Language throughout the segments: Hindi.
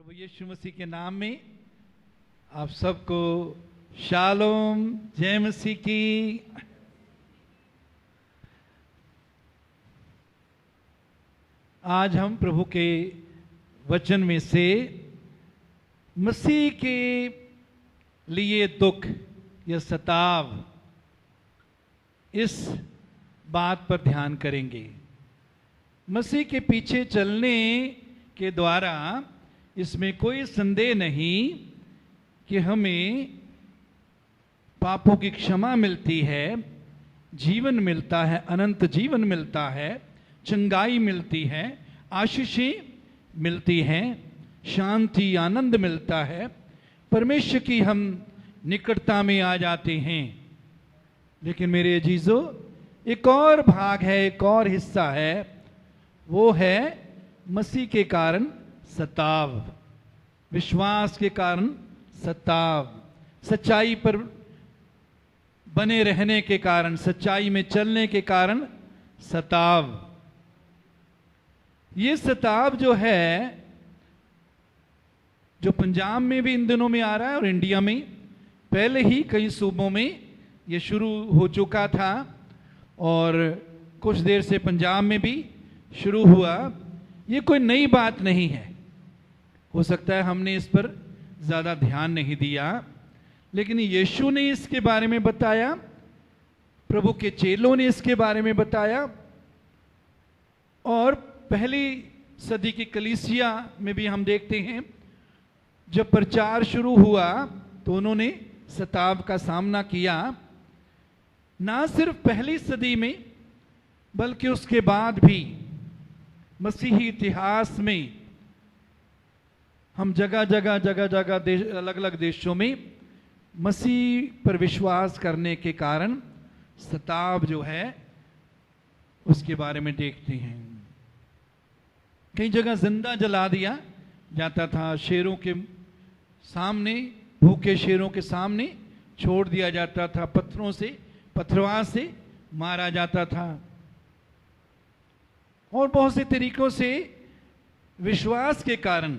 प्रभु यीशु मसीह के नाम में आप सबको शालोम, जय मसीह की। आज हम प्रभु के वचन में से मसीह के लिए दुख या सताव, इस बात पर ध्यान करेंगे। मसीह के पीछे चलने के द्वारा इसमें कोई संदेह नहीं कि हमें पापों की क्षमा मिलती है, जीवन मिलता है, अनंत जीवन मिलता है, चंगाई मिलती है, आशीषें मिलती हैं, शांति आनंद मिलता है, परमेश्वर की हम निकटता में आ जाते हैं। लेकिन मेरे अजीजों, एक और भाग है, एक और हिस्सा है, वो है मसीह के कारण सताव, विश्वास के कारण सताव, सच्चाई पर बने रहने के कारण, सच्चाई में चलने के कारण सताव। ये सताव जो है, जो पंजाब में भी इन दिनों में आ रहा है और इंडिया में पहले ही कई सूबों में ये शुरू हो चुका था और कुछ देर से पंजाब में भी शुरू हुआ। ये कोई नई बात नहीं है, हो सकता है हमने इस पर ज्यादा ध्यान नहीं दिया, लेकिन यीशु ने इसके बारे में बताया, प्रभु के चेलों ने इसके बारे में बताया, और पहली सदी की कलीसिया में भी हम देखते हैं जब प्रचार शुरू हुआ तो उन्होंने सताव का सामना किया। ना सिर्फ पहली सदी में बल्कि उसके बाद भी मसीही इतिहास में हम जगह जगह अलग अलग देशों में मसीह पर विश्वास करने के कारण सताव जो है उसके बारे में देखते हैं। कई जगह जिंदा जला दिया जाता था, शेरों के सामने, भूखे शेरों के सामने छोड़ दिया जाता था, पत्थरों से, पथरवाह से मारा जाता था, और बहुत से तरीकों से विश्वास के कारण,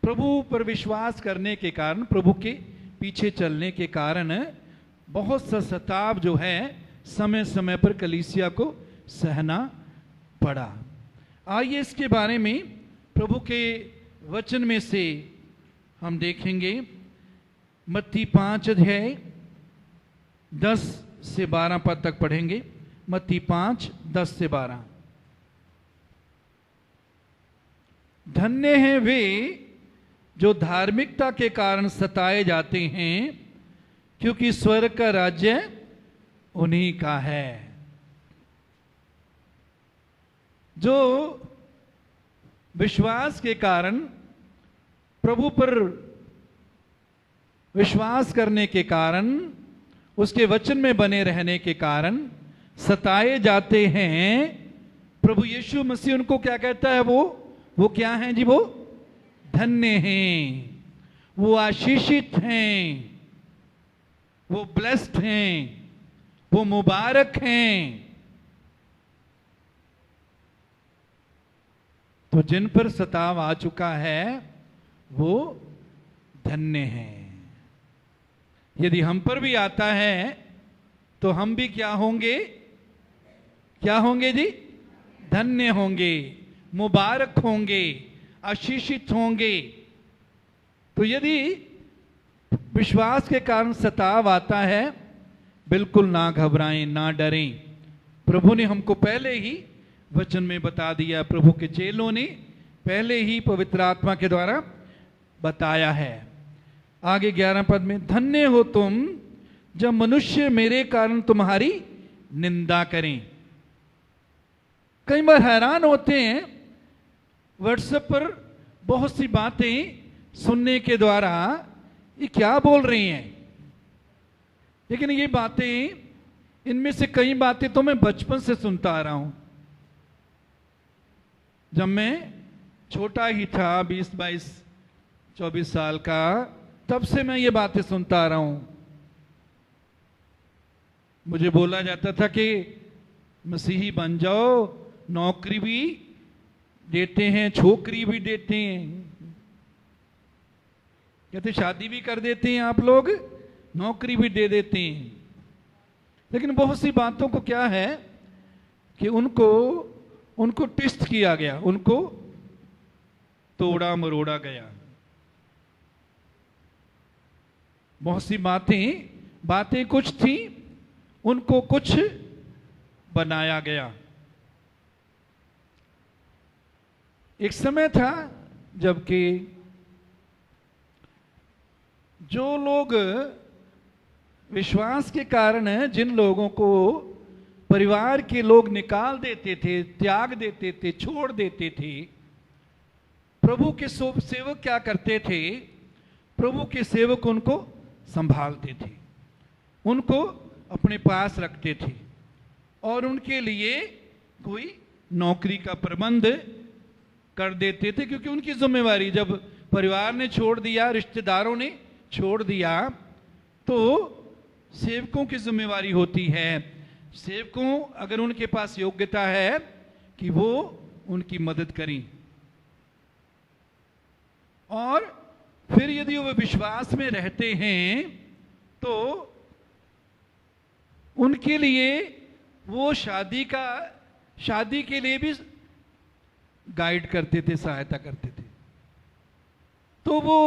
प्रभु पर विश्वास करने के कारण, प्रभु के पीछे चलने के कारण बहुत सा सताव जो है समय समय पर कलीसिया को सहना पड़ा। आइए इसके बारे में प्रभु के वचन में से हम देखेंगे। मत्ती 5 अध्याय 10 से 12 पद तक पढ़ेंगे। मत्ती 5 10 से 12। धन्य हैं वे जो धार्मिकता के कारण सताए जाते हैं, क्योंकि स्वर्ग का राज्य उन्हीं का है। जो विश्वास के कारण, प्रभु पर विश्वास करने के कारण, उसके वचन में बने रहने के कारण सताए जाते हैं, प्रभु यीशु मसीह उनको क्या कहता है? वो क्या हैं जी? वो धन्य हैं, वो आशीषित हैं, वो ब्लेस्ड हैं, वो मुबारक हैं। तो जिन पर सताव आ चुका है वो धन्य हैं। यदि हम पर भी आता है तो हम भी क्या होंगे? क्या होंगे जी? धन्य होंगे, मुबारक होंगे, आशीषित होंगे। तो यदि विश्वास के कारण सताव आता है, बिल्कुल ना घबराएं, ना डरें। प्रभु ने हमको पहले ही वचन में बता दिया, प्रभु के चेलों ने पहले ही पवित्र आत्मा के द्वारा बताया है। आगे 11 पद में, धन्य हो तुम जब मनुष्य मेरे कारण तुम्हारी निंदा करें। कई बार हैरान होते हैं, व्हाट्सएप पर बहुत सी बातें सुनने के द्वारा ये क्या बोल रही हैं, लेकिन ये बातें, इनमें से कई बातें तो मैं बचपन से सुनता आ रहा हूं। जब मैं छोटा ही था, 20-22 24 साल का, तब से मैं ये बातें सुनता आ रहा हूं। मुझे बोला जाता था कि मसीही बन जाओ, नौकरी भी देते हैं, छोकरी भी देते हैं, कहते शादी भी कर देते हैं आप लोग, नौकरी भी दे देते हैं, लेकिन बहुत सी बातों को क्या है कि उनको टेस्ट किया गया, उनको तोड़ा मरोड़ा गया। बहुत सी बातें कुछ थी, उनको कुछ बनाया गया। एक समय था जबकि जो लोग विश्वास के कारण जिन लोगों को परिवार के लोग निकाल देते थे, त्याग देते थे, छोड़ देते थे, प्रभु के सेवक क्या करते थे? प्रभु के सेवक उनको संभालते थे, उनको अपने पास रखते थे और उनके लिए कोई नौकरी का प्रबंध कर देते थे, क्योंकि उनकी जिम्मेवारी, जब परिवार ने छोड़ दिया, रिश्तेदारों ने छोड़ दिया, तो सेवकों की जिम्मेवारी होती है। सेवकों अगर उनके पास योग्यता है कि वो उनकी मदद करें, और फिर यदि वो विश्वास में रहते हैं तो उनके लिए वो शादी के लिए भी गाइड करते थे, सहायता करते थे। तो वो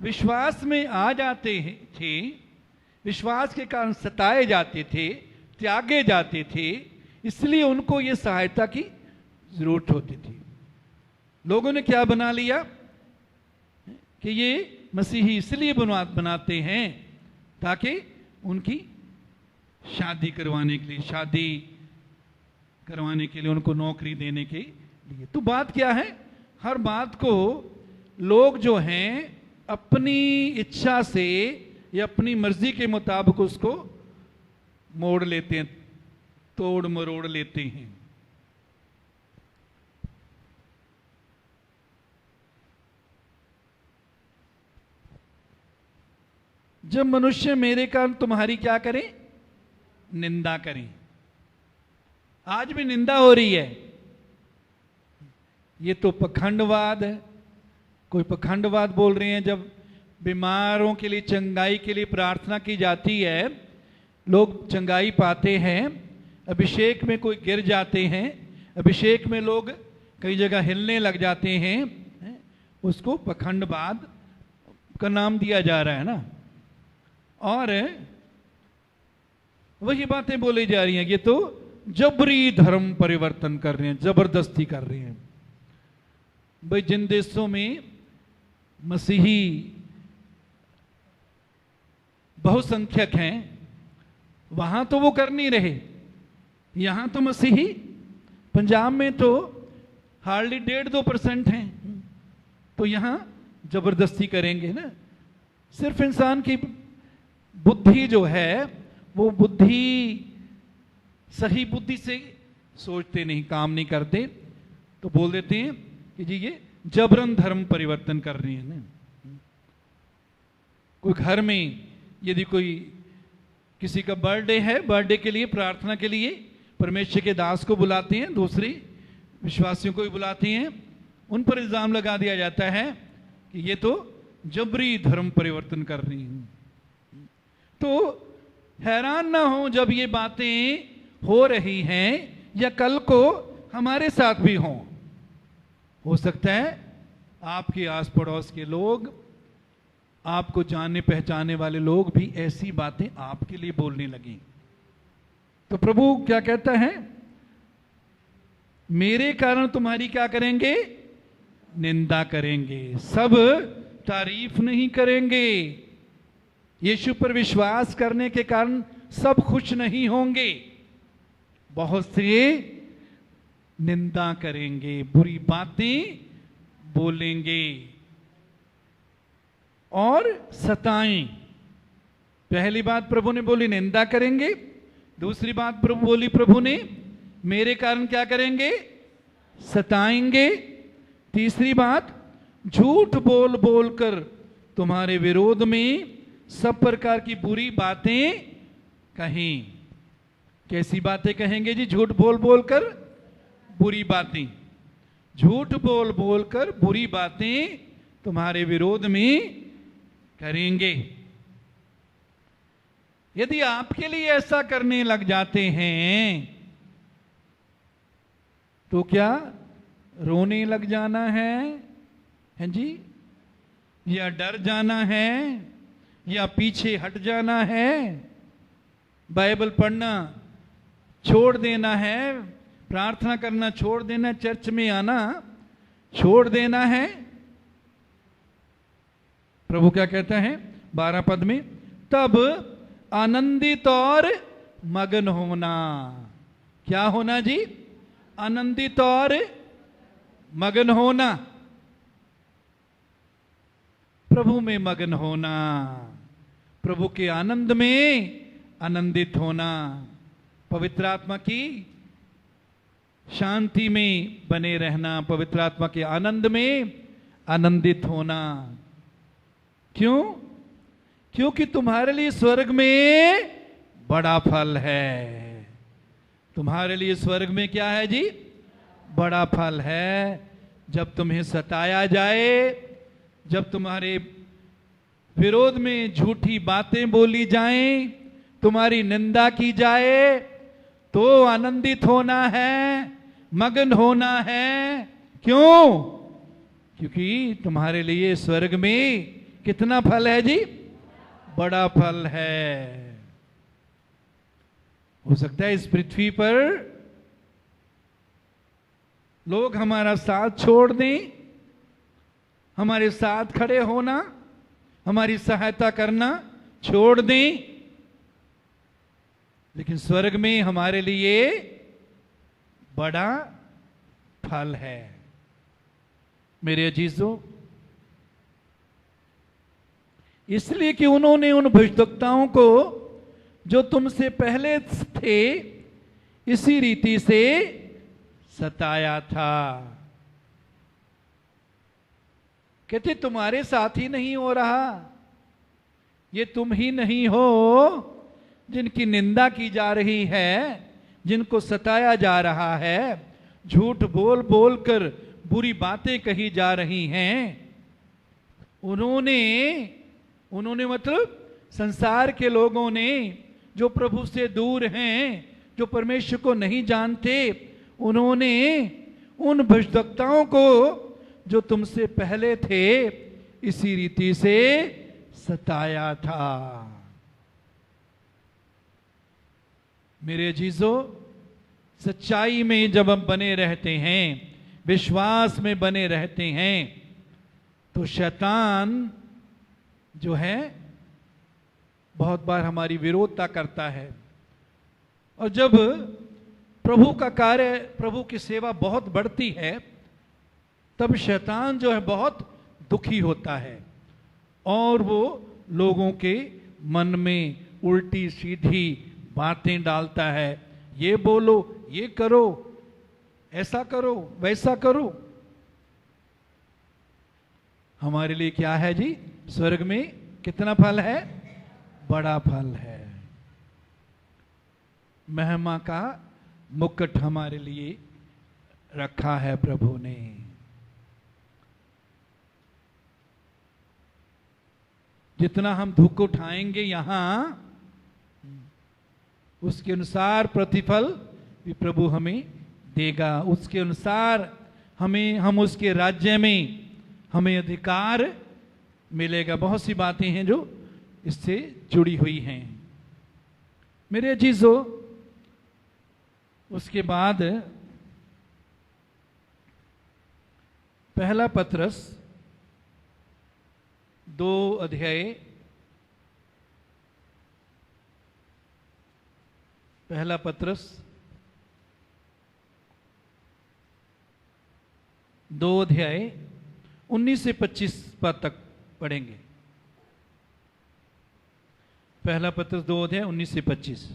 विश्वास में आ जाते थे, विश्वास के कारण सताए जाते थे, त्यागे जाते थे, इसलिए उनको ये सहायता की जरूरत होती थी। लोगों ने क्या बना लिया कि ये मसीही इसलिए बनाते हैं ताकि उनकी शादी करवाने के लिए उनको नौकरी देने के लिए। तो बात क्या है? हर बात को लोग जो हैं अपनी इच्छा से या अपनी मर्जी के मुताबिक उसको मोड़ लेते हैं, तोड़ मरोड़ लेते हैं। जब मनुष्य मेरे कारण तुम्हारी क्या करें? निंदा करें। आज भी निंदा हो रही है। ये तो पखंडवाद है। कोई पखंडवाद बोल रहे हैं। जब बीमारों के लिए, चंगाई के लिए प्रार्थना की जाती है, लोग चंगाई पाते हैं, अभिषेक में कोई गिर जाते हैं, अभिषेक में लोग कई जगह हिलने लग जाते हैं, उसको पखंडवाद का नाम दिया जा रहा है ना। और वही बातें बोली जा रही हैं, ये तो जबरी धर्म परिवर्तन कर रहे हैं, जबरदस्ती कर रहे हैं। भाई जिन देशों में मसीही बहुसंख्यक हैं वहां तो वो कर नहीं रहे, यहां तो मसीही, पंजाब में तो हार्डली 1.5-2% हैं, तो यहां जबरदस्ती करेंगे ना। सिर्फ इंसान की बुद्धि जो है वो बुद्धि सही बुद्धि से सोचते नहीं, काम नहीं करते, तो बोल देते हैं कि जी ये जबरन धर्म परिवर्तन कर रही है ना। कोई घर में यदि कोई किसी का बर्थडे है, बर्थडे के लिए प्रार्थना के लिए परमेश्वर के दास को बुलाते हैं, दूसरे विश्वासियों को भी बुलाते हैं, उन पर इल्जाम लगा दिया जाता है कि ये तो जबरी धर्म परिवर्तन कर रही हैं। तो हैरान ना हो जब ये बातें हो रही हैं या कल को हमारे साथ भी हों। हो सकता है आपके आस पड़ोस के लोग, आपको जानने पहचाने वाले लोग भी ऐसी बातें आपके लिए बोलने लगे। तो प्रभु क्या कहता है? मेरे कारण तुम्हारी क्या करेंगे? निंदा करेंगे, सब तारीफ नहीं करेंगे। यीशु पर विश्वास करने के कारण सब खुश नहीं होंगे, बहुत से निंदा करेंगे, बुरी बातें बोलेंगे और सताएं। पहली बात प्रभु ने बोली निंदा करेंगे, दूसरी बात प्रभु ने मेरे कारण क्या करेंगे? सताएंगे। तीसरी बात झूठ बोल बोल कर तुम्हारे विरोध में सब प्रकार की बुरी बातें कहीं। कैसी बातें कहेंगे जी? झूठ बोल बोल कर बुरी बातें, झूठ बोल बोल कर बुरी बातें तुम्हारे विरोध में करेंगे। यदि आपके लिए ऐसा करने लग जाते हैं तो क्या रोने लग जाना है जी, या डर जाना है, या पीछे हट जाना है, बाइबल पढ़ना छोड़ देना है, प्रार्थना करना छोड़ देना, चर्च में आना छोड़ देना है? प्रभु क्या कहता है 12 पद में, तब आनंदित और मगन होना। क्या होना जी? आनंदित और मगन होना, प्रभु में मगन होना, प्रभु के आनंद में आनंदित होना, पवित्र आत्मा की शांति में बने रहना, पवित्र आत्मा के आनंद में आनंदित होना। क्यों? क्योंकि तुम्हारे लिए स्वर्ग में बड़ा फल है। तुम्हारे लिए स्वर्ग में क्या है जी? बड़ा फल है। जब तुम्हें सताया जाए, जब तुम्हारे विरोध में झूठी बातें बोली जाएं, तुम्हारी निंदा की जाए, तो आनंदित होना है, मगन होना है। क्यों? क्योंकि तुम्हारे लिए स्वर्ग में कितना फल है जी? बड़ा फल है। हो सकता है इस पृथ्वी पर लोग हमारा साथ छोड़ दें, हमारे साथ खड़े होना, हमारी सहायता करना छोड़ दें, लेकिन स्वर्ग में हमारे लिए बड़ा फल है। मेरे अजीजों, इसलिए कि उन्होंने उन भविष्यवक्ताओं को जो तुमसे पहले थे इसी रीति से सताया था। कहते तुम्हारे साथ ही नहीं हो रहा, ये तुम ही नहीं हो जिनकी निंदा की जा रही है, जिनको सताया जा रहा है, झूठ बोल बोल कर बुरी बातें कही जा रही हैं। उन्होंने मतलब संसार के लोगों ने, जो प्रभु से दूर हैं, जो परमेश्वर को नहीं जानते, उन्होंने उन भविष्यवक्ताओं को जो तुमसे पहले थे इसी रीति से सताया था। मेरे अजीजों, सच्चाई में जब हम बने रहते हैं, विश्वास में बने रहते हैं, तो शैतान जो है बहुत बार हमारी विरोधता करता है। और जब प्रभु का कार्य, प्रभु की सेवा बहुत बढ़ती है, तब शैतान जो है बहुत दुखी होता है और वो लोगों के मन में उल्टी सीधी बातें डालता है। ये बोलो, ये करो, ऐसा करो, वैसा करो। हमारे लिए क्या है जी? स्वर्ग में कितना फल है? बड़ा फल है। महिमा का मुकुट हमारे लिए रखा है प्रभु ने। जितना हम दुख उठाएंगे यहां, उसके अनुसार प्रतिफल भी प्रभु हमें देगा। उसके अनुसार हम उसके राज्य में हमें अधिकार मिलेगा। बहुत सी बातें हैं जो इससे जुड़ी हुई हैं। मेरे अजीजों, उसके बाद पहला पत्रस 2 अध्याय, पहला पत्रस 2 अध्याय 19 से 25 पद तक पढ़ेंगे। पहला पत्रस 2 अध्याय 19 से 25।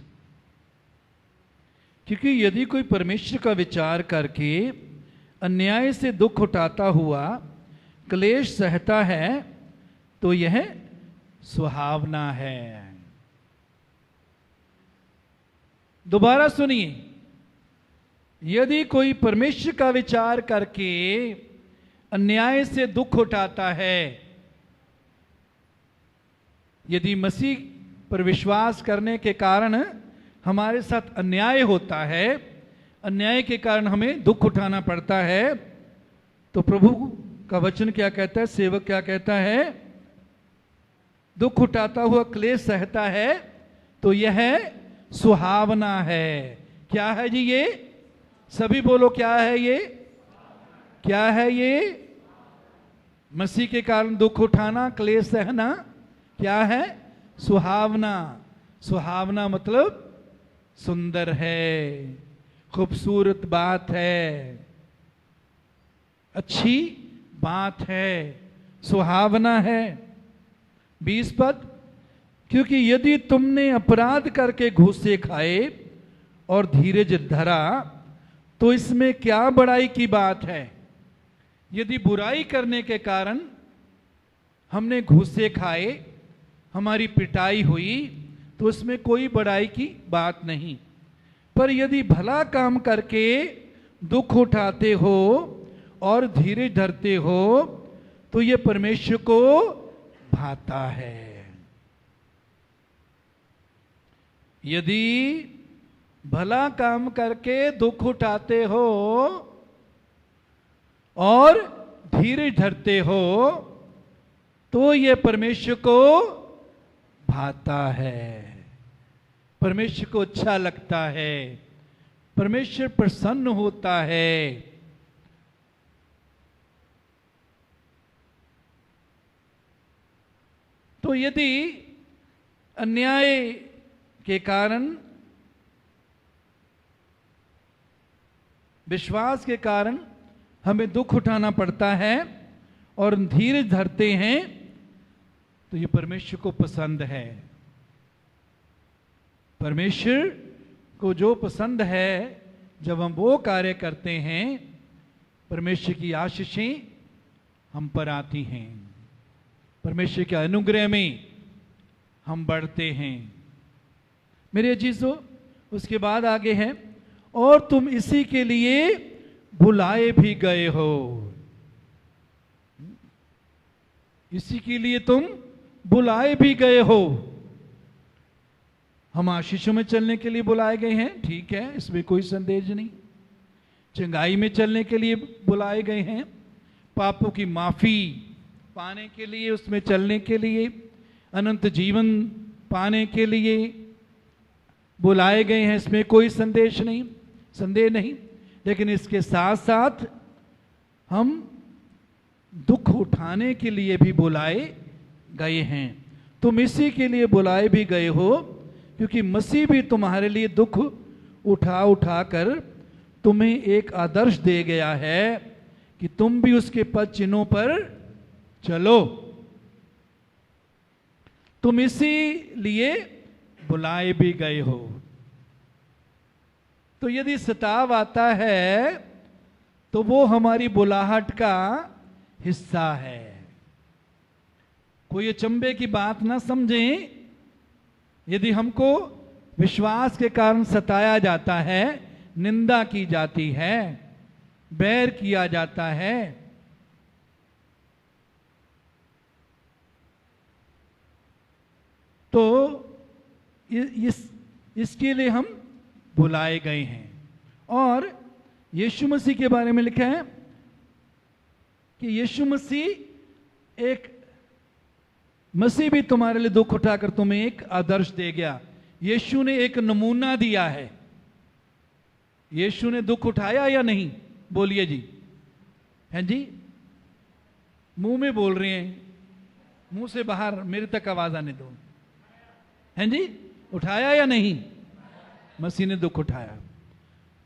क्योंकि यदि कोई परमेश्वर का विचार करके अन्याय से दुख उठाता हुआ क्लेश सहता है, तो यह सुहावना है। दोबारा सुनिए, यदि कोई परमेश्वर का विचार करके अन्याय से दुख उठाता है, यदि मसीह पर विश्वास करने के कारण हमारे साथ अन्याय होता है, अन्याय के कारण हमें दुख उठाना पड़ता है, तो प्रभु का वचन क्या कहता है, सेवक क्या कहता है, दुख उठाता हुआ क्लेश सहता है तो यह सुहावना है। क्या है जी ये? सभी बोलो, क्या है ये? क्या है ये? मसीह के कारण दुख उठाना, क्लेश सहना क्या है? सुहावना। सुहावना मतलब सुंदर है, खूबसूरत बात है, अच्छी बात है, सुहावना है। 20 पद, क्योंकि यदि तुमने अपराध करके घूसे खाए और धीरज धरा तो इसमें क्या बड़ाई की बात है। यदि बुराई करने के कारण हमने घूसे खाए, हमारी पिटाई हुई, तो उसमें कोई बड़ाई की बात नहीं। पर यदि भला काम करके दुख उठाते हो और धीरज धरते हो तो ये परमेश्वर को भाता है। यदि भला काम करके दुख उठाते हो और धीरज धरते हो तो ये परमेश्वर को भाता है, परमेश्वर को अच्छा लगता है, परमेश्वर प्रसन्न होता है। तो यदि अन्याय के कारण, विश्वास के कारण हमें दुख उठाना पड़ता है और धीरज धरते हैं तो ये परमेश्वर को पसंद है। परमेश्वर को जो पसंद है, जब हम वो कार्य करते हैं, परमेश्वर की आशीषें हम पर आती हैं, परमेश्वर के अनुग्रह में हम बढ़ते हैं। मेरे अजीजों, उसके बाद आगे है, और तुम इसी के लिए बुलाए भी गए हो। इसी के लिए तुम बुलाए भी गए हो। हम आशीषों में चलने के लिए बुलाए गए हैं, ठीक है, इसमें कोई संदेह नहीं। चंगाई में चलने के लिए बुलाए गए हैं, पापों की माफी पाने के लिए, उसमें चलने के लिए, अनंत जीवन पाने के लिए बुलाए गए हैं, इसमें कोई संदेह नहीं। लेकिन इसके साथ साथ हम दुख उठाने के लिए भी बुलाए गए हैं। तुम इसी के लिए बुलाए भी गए हो क्योंकि मसीह भी तुम्हारे लिए दुख उठा कर तुम्हें एक आदर्श दे गया है कि तुम भी उसके पद चिन्हों पर चलो। तुम इसी लिए बुलाए भी गए हो। तो यदि सताव आता है तो वो हमारी बुलाहट का हिस्सा है। कोई अचंभे की बात ना समझें। यदि हमको विश्वास के कारण सताया जाता है, निंदा की जाती है, बैर किया जाता है, तो इसके लिए हम बुलाए गए हैं। और यीशु मसीह के बारे में लिखा है कि यीशु मसीह भी तुम्हारे लिए दुख उठाकर तुम्हें एक आदर्श दे गया। यीशु ने एक नमूना दिया है। यीशु ने दुख उठाया या नहीं? बोलिए जी। हैं जी? मुंह में बोल रहे हैं, मुंह से बाहर मेरे तक आवाज आने दो। हैं जी? उठाया या नहीं? मसीह ने दुख उठाया।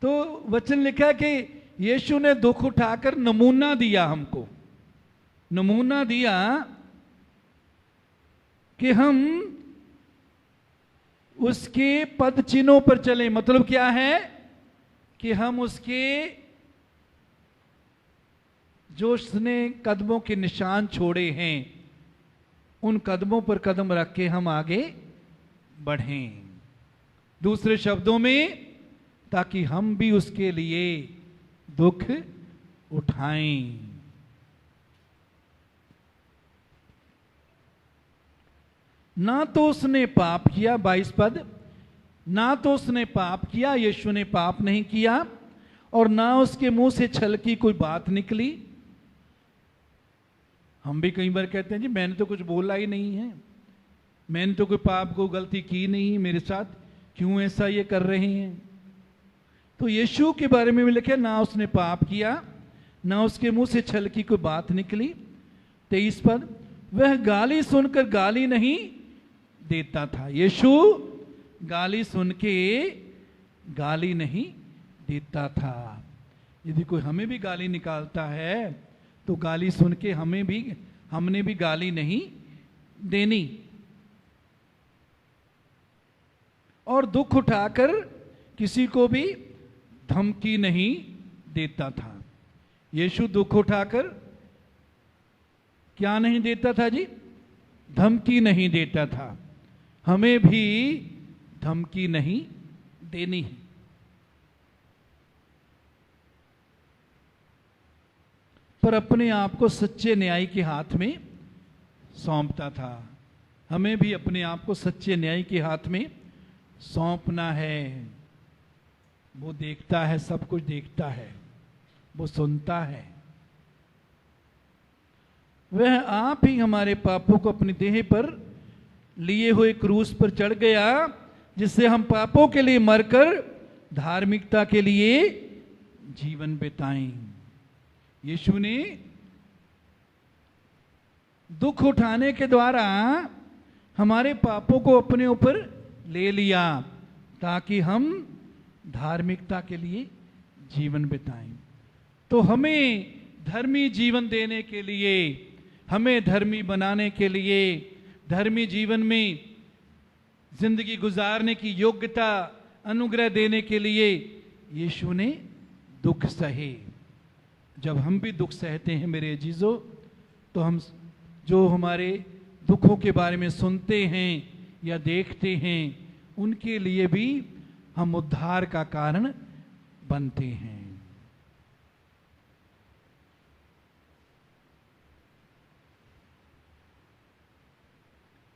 तो वचन लिखा है कि यीशु ने दुख उठाकर नमूना दिया, हमको नमूना दिया कि हम उसके पद चिन्हों पर चले। मतलब क्या है कि हम उसके जो उसने कदमों के निशान छोड़े हैं, उन कदमों पर कदम रख के हम आगे बढ़ें। दूसरे शब्दों में, ताकि हम भी उसके लिए दुख उठाएं। ना तो उसने पाप किया, 22 पद, ना तो उसने पाप किया, यीशु ने पाप नहीं किया, और ना उसके मुंह से छल की कोई बात निकली। हम भी कई बार कहते हैं जी मैंने तो कुछ बोला ही नहीं है, मैंने तो कोई पाप को गलती की नहीं, मेरे साथ क्यों ऐसा ये कर रहे हैं। तो यीशु के बारे में भी लिखे ना उसने पाप किया, ना उसके मुंह से छल की कोई बात निकली। 23 पद, वह गाली सुनकर गाली नहीं देता था। यीशु गाली सुन के गाली नहीं देता था। यदि कोई हमें भी गाली निकालता है तो गाली सुन के हमने भी गाली नहीं देनी। और दुख उठाकर किसी को भी धमकी नहीं देता था। यीशु दुख उठाकर क्या नहीं देता था जी? धमकी नहीं देता था। हमें भी धमकी नहीं देनी है। पर अपने आप को सच्चे न्याय के हाथ में सौंपता था। हमें भी अपने आप को सच्चे न्याय के हाथ में सौंपना है। वो देखता है, सब कुछ देखता है, वो सुनता है। वह आप ही हमारे पापों को अपनी देह पर लिए हुए क्रूस पर चढ़ गया, जिससे हम पापों के लिए मरकर धार्मिकता के लिए जीवन बिताएं। यीशु ने दुख उठाने के द्वारा हमारे पापों को अपने ऊपर ले लिया ताकि हम धार्मिकता के लिए जीवन बिताएं। तो हमें धर्मी जीवन देने के लिए, हमें धर्मी बनाने के लिए, धर्मी जीवन में जिंदगी गुजारने की योग्यता अनुग्रह देने के लिए यीशु ने दुख सहे। जब हम भी दुख सहते हैं मेरे अजीजों, तो हम जो हमारे दुखों के बारे में सुनते हैं या देखते हैं, उनके लिए भी हम उद्धार का कारण बनते हैं।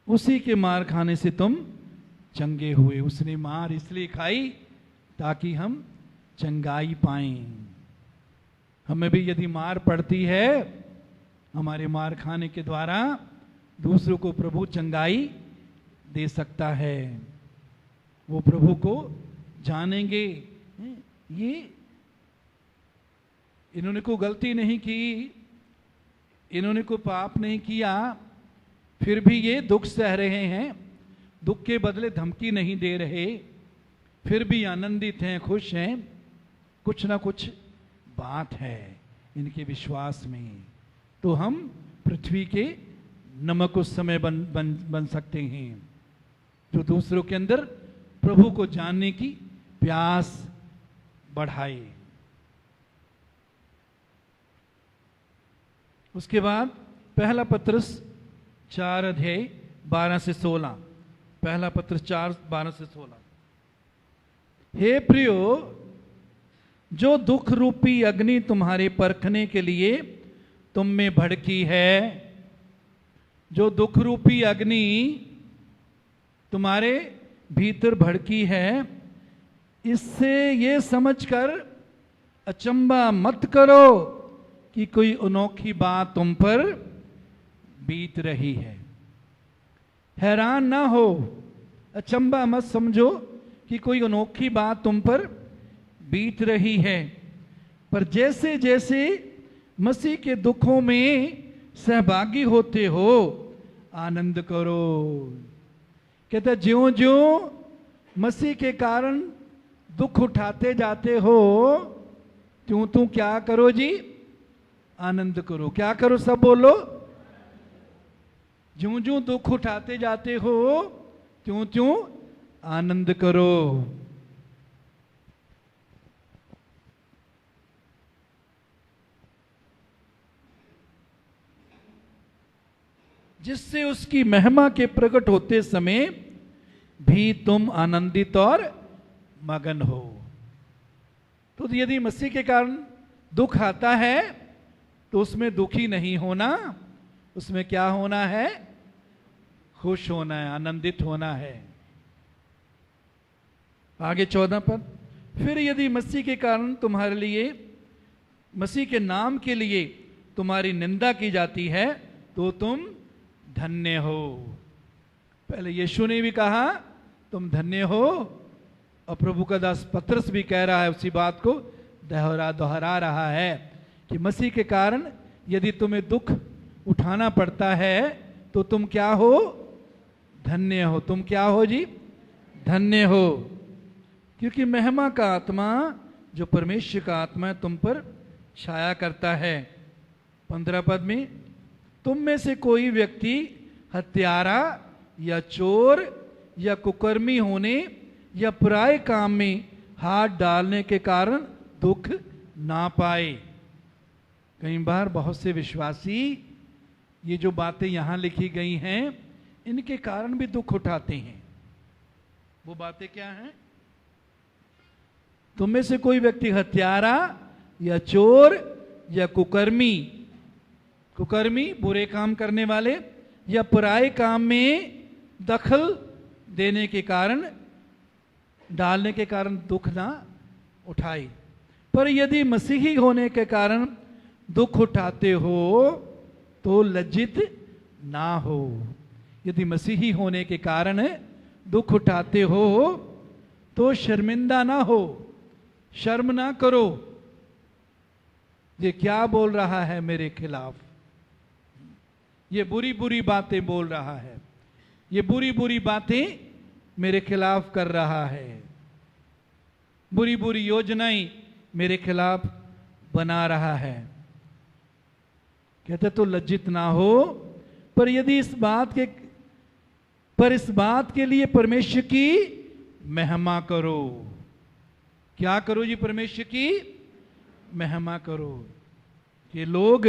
उसी के मार खाने से तुम चंगे हुए। उसने मार इसलिए खाई ताकि हम चंगाई पाएं। हमें भी यदि मार पड़ती है, हमारे मार खाने के द्वारा दूसरों को प्रभु चंगाई दे सकता है। वो प्रभु को जानेंगे। ये इन्होंने कोई गलती नहीं की, इन्होंने कोई पाप नहीं किया, फिर भी ये दुख सह रहे हैं, दुख के बदले धमकी नहीं दे रहे, फिर भी आनंदित हैं, खुश हैं। कुछ ना कुछ बात है इनके विश्वास में। तो हम पृथ्वी के नमक उस समय बन सकते हैं जो दूसरों के अंदर प्रभु को जानने की प्यास बढ़ाए। उसके बाद पहला पत्रस 4 अध्याय 12 से 16। पहला पत्रस 4 12 से 16। हे प्रियो, जो दुख रूपी अग्नि तुम्हारे परखने के लिए तुम में भड़की है, जो दुख रूपी अग्नि तुम्हारे भीतर भड़की है, इससे ये समझकर अचंबा मत करो कि कोई अनोखी बात तुम पर बीत रही है। हैरान ना हो, अचंबा मत समझो कि कोई अनोखी बात तुम पर बीत रही है, पर जैसे जैसे मसीह के दुखों में सहभागी होते हो आनंद करो। कहता ज्यों ज्यों मसीह के कारण दुख उठाते जाते हो, त्यों त्यों क्या करो जी? आनंद करो। क्या करो? सब बोलो। ज्यों ज्यों दुख उठाते जाते हो, त्यों त्यों आनंद करो। जिससे उसकी महिमा के प्रकट होते समय भी तुम आनंदित और मगन हो। तो यदि मसीह के कारण दुख आता है तो उसमें दुखी नहीं होना, उसमें क्या होना है? खुश होना है, आनंदित होना है। आगे 14 पद, फिर यदि मसीह के कारण तुम्हारे लिए, मसीह के नाम के लिए तुम्हारी निंदा की जाती है तो तुम धन्य हो। पहले यीशु ने भी कहा तुम धन्य हो, और प्रभु का दास पतरस भी कह रहा है, उसी बात को दोहरा रहा है कि मसीह के कारण यदि तुम्हें दुख उठाना पड़ता है तो तुम क्या हो? धन्य हो। तुम क्या हो जी? धन्य हो, क्योंकि महिमा का आत्मा जो परमेश्वर का आत्मा है तुम पर छाया करता है। 15 पद में, तुम में से कोई व्यक्ति हत्यारा या चोर या कुकर्मी होने या पराये काम में हाथ डालने के कारण दुख ना पाए। कई बार बहुत से विश्वासी ये जो बातें यहां लिखी गई हैं इनके कारण भी दुख उठाते हैं। वो बातें क्या हैं? तुम में से कोई व्यक्ति हत्यारा या चोर या कुकर्मी, कुकर्मी बुरे काम करने वाले, या पराये काम में दखल देने के कारण, डालने के कारण दुख ना उठाए। पर यदि मसीही होने के कारण दुख उठाते हो तो लज्जित ना हो। यदि मसीही होने के कारण दुख उठाते हो तो शर्मिंदा ना हो, शर्म ना करो। ये क्या बोल रहा है मेरे खिलाफ? ये बुरी बुरी बातें बोल रहा है, ये बुरी बुरी बातें मेरे खिलाफ कर रहा है, बुरी बुरी योजनाएं मेरे खिलाफ बना रहा है। कहते तो लज्जित ना हो, पर यदि इस बात के लिए परमेश्वर की महिमा करो। क्या करो जी? परमेश्वर की महिमा करो। ये लोग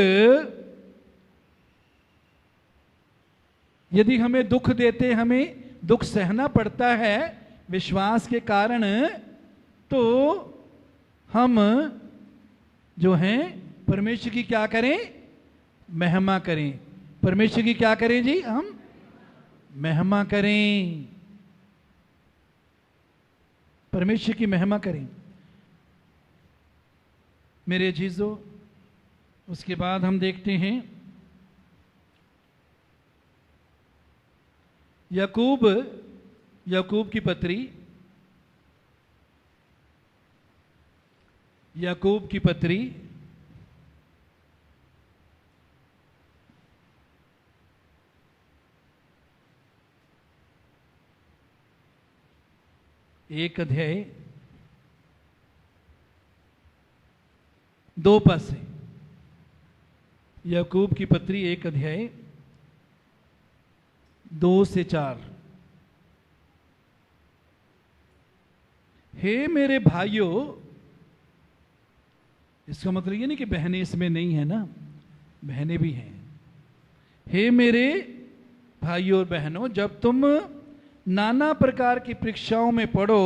यदि हमें दुख देते, हमें दुख सहना पड़ता है विश्वास के कारण, तो हम जो हैं परमेश्वर की क्या करें? महिमा करें। परमेश्वर की क्या करें जी? हम महिमा करें, परमेश्वर की महिमा करें। मेरे अजीजों, उसके बाद हम देखते हैं याकूब की पत्री, याकूब की पत्री 1 अध्याय 2 पद से। याकूब की पत्री 1 अध्याय 2 से 4। हे मेरे भाइयों, इसका मतलब ये नहीं कि बहनें इसमें नहीं है ना, बहनें भी हैं। हे मेरे भाइयों और बहनों, जब तुम नाना प्रकार की परीक्षाओं में पढ़ो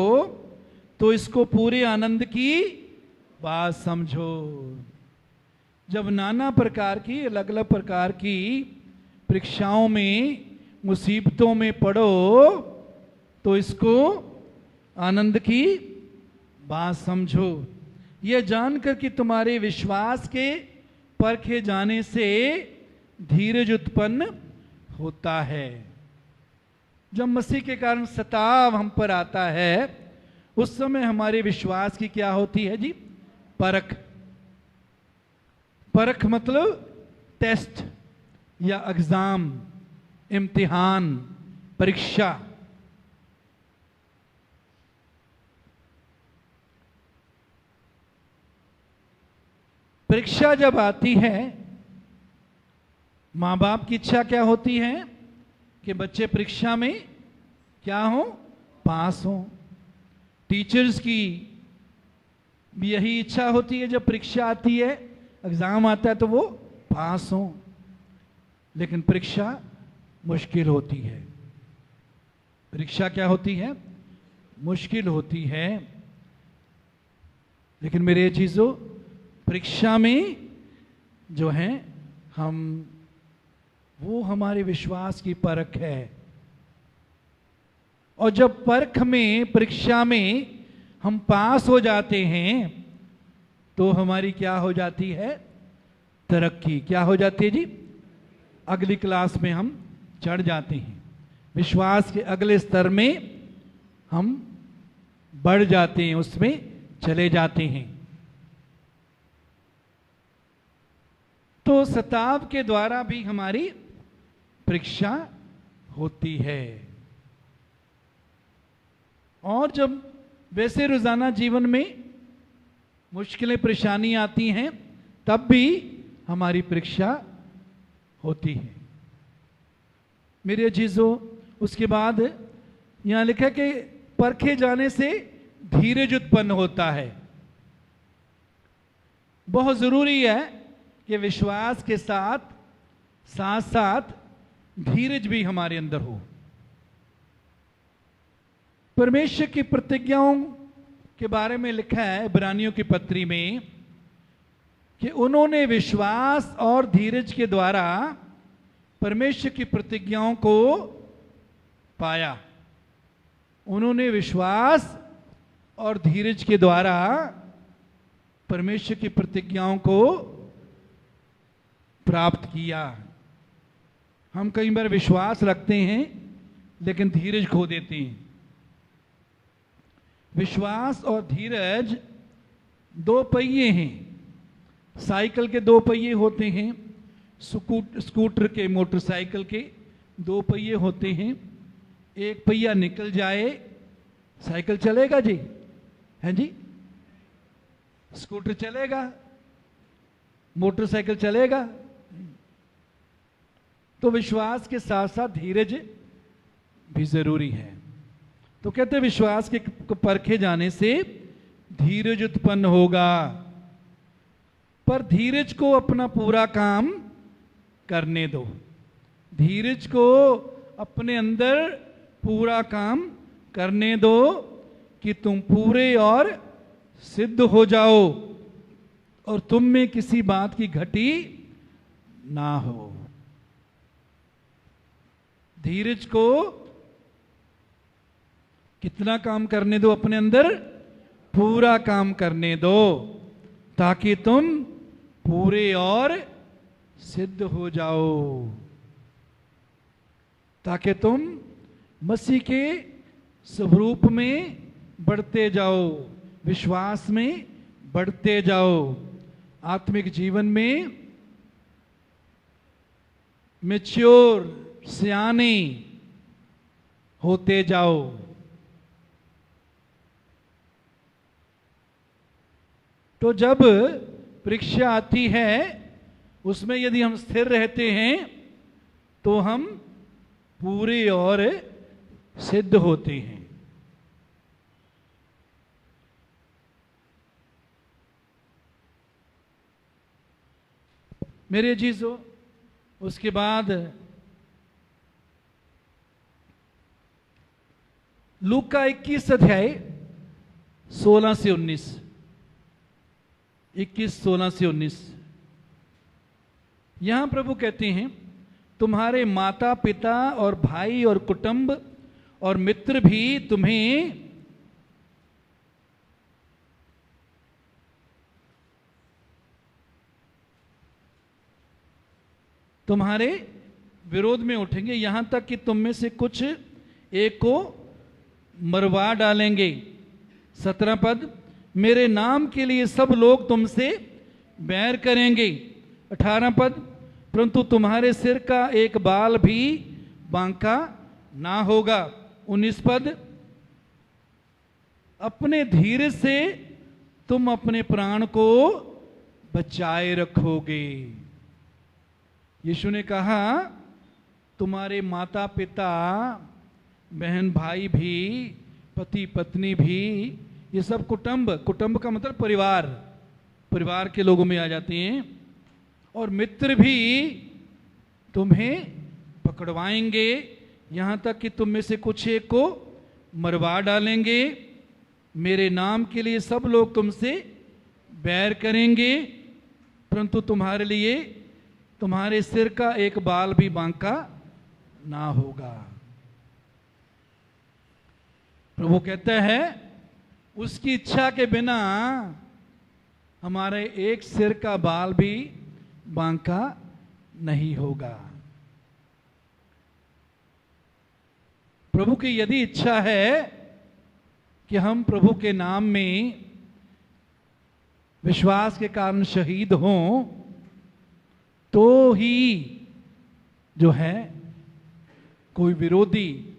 तो इसको पूरे आनंद की बात समझो। जब नाना प्रकार की, अलग अलग प्रकार की परीक्षाओं में, मुसीबतों में पढ़ो तो इसको आनंद की बात समझो, यह जानकर कि तुम्हारे विश्वास के परखे जाने से धीरज उत्पन्न होता है। जब मसीह के कारण सताव हम पर आता है उस समय हमारे विश्वास की क्या होती है जी? परख। परख मतलब टेस्ट या एग्जाम, इम्तिहान, परीक्षा। परीक्षा जब आती है, माँ बाप की इच्छा क्या होती है कि बच्चे परीक्षा में क्या हो? पास हो। टीचर्स की भी यही इच्छा होती है, जब परीक्षा आती है, एग्जाम आता है तो वो पास हो। लेकिन परीक्षा मुश्किल होती है। परीक्षा क्या होती है? मुश्किल होती है। लेकिन मेरे चीजों, परीक्षा में जो है हम, वो हमारे विश्वास की परख है। और जब परख में, परीक्षा में हम पास हो जाते हैं तो हमारी क्या हो जाती है? तरक्की। क्या हो जाती है जी? अगली क्लास में हम चढ़ जाते हैं, विश्वास के अगले स्तर में हम बढ़ जाते हैं, उसमें चले जाते हैं। तो सताव के द्वारा भी हमारी परीक्षा होती है। और जब वैसे रोजाना जीवन में मुश्किलें, परेशानी आती हैं, तब भी हमारी परीक्षा होती है। मेरे अजीजों, उसके बाद यहां लिखा कि परखे जाने से धीरज उत्पन्न होता है। बहुत जरूरी है कि विश्वास के साथ साथ साथ धीरज भी हमारे अंदर हो। परमेश्वर की प्रतिज्ञाओं के बारे में लिखा है इब्रानियों की पत्री में कि उन्होंने विश्वास और धीरज के द्वारा परमेश्वर की प्रतिज्ञाओं को पाया। उन्होंने विश्वास और धीरज के द्वारा परमेश्वर की प्रतिज्ञाओं को प्राप्त किया। हम कई बार विश्वास रखते हैं लेकिन धीरज खो देते हैं। विश्वास और धीरज दो पहिए हैं। साइकिल के दो पहिए होते हैं, स्कूटर के, मोटरसाइकिल के दो पहिए होते हैं। एक पहिया निकल जाए, साइकिल चलेगा जी? हैं जी? स्कूटर चलेगा? मोटरसाइकिल चलेगा? तो विश्वास के साथ साथ धीरज भी जरूरी है। तो कहते हैं विश्वास के परखे जाने से धीरज उत्पन्न होगा। पर धीरज को अपना पूरा काम करने दो। धीरज को अपने अंदर पूरा काम करने दो कि तुम पूरे और सिद्ध हो जाओ और तुम में किसी बात की घटी ना हो। धीरज को कितना काम करने दो? अपने अंदर पूरा काम करने दो ताकि तुम पूरे और सिद्ध हो जाओ, ताकि तुम मसीह के स्वरूप में बढ़ते जाओ, विश्वास में बढ़ते जाओ, आत्मिक जीवन में मैच्योर, सियाने होते जाओ। तो जब परीक्षा आती है उसमें यदि हम स्थिर रहते हैं तो हम पूरे और सिद्ध होते हैं। मेरे अजीजों, उसके बाद लूका 21 अध्याय 16 से 19, 21, 16 से 19, यहां प्रभु कहते हैं तुम्हारे माता पिता और भाई और कुटुंब और मित्र भी तुम्हें तुम्हारे विरोध में उठेंगे, यहां तक कि तुम में से कुछ एक को मरवा डालेंगे। 17 पद, मेरे नाम के लिए सब लोग तुमसे बैर करेंगे। 18 पद, परंतु तुम्हारे सिर का एक बाल भी बांका ना होगा। 19 पद, अपने धीरज से तुम अपने प्राण को बचाए रखोगे। यीशु ने कहा तुम्हारे माता पिता, बहन भाई भी, पति पत्नी भी, ये सब कुटुंब, कुटुंब का मतलब परिवार, परिवार के लोगों में आ जाते हैं, और मित्र भी तुम्हें पकड़वाएंगे, यहां तक कि तुम में से कुछ एक को मरवा डालेंगे। मेरे नाम के लिए सब लोग तुमसे बैर करेंगे, परंतु तुम्हारे लिए तुम्हारे सिर का एक बाल भी बांका ना होगा। प्रभु कहता है उसकी इच्छा के बिना हमारे एक सिर का बाल भी बांका नहीं होगा। प्रभु की यदि इच्छा है कि हम प्रभु के नाम में विश्वास के कारण शहीद हों, तो ही जो है कोई विरोधी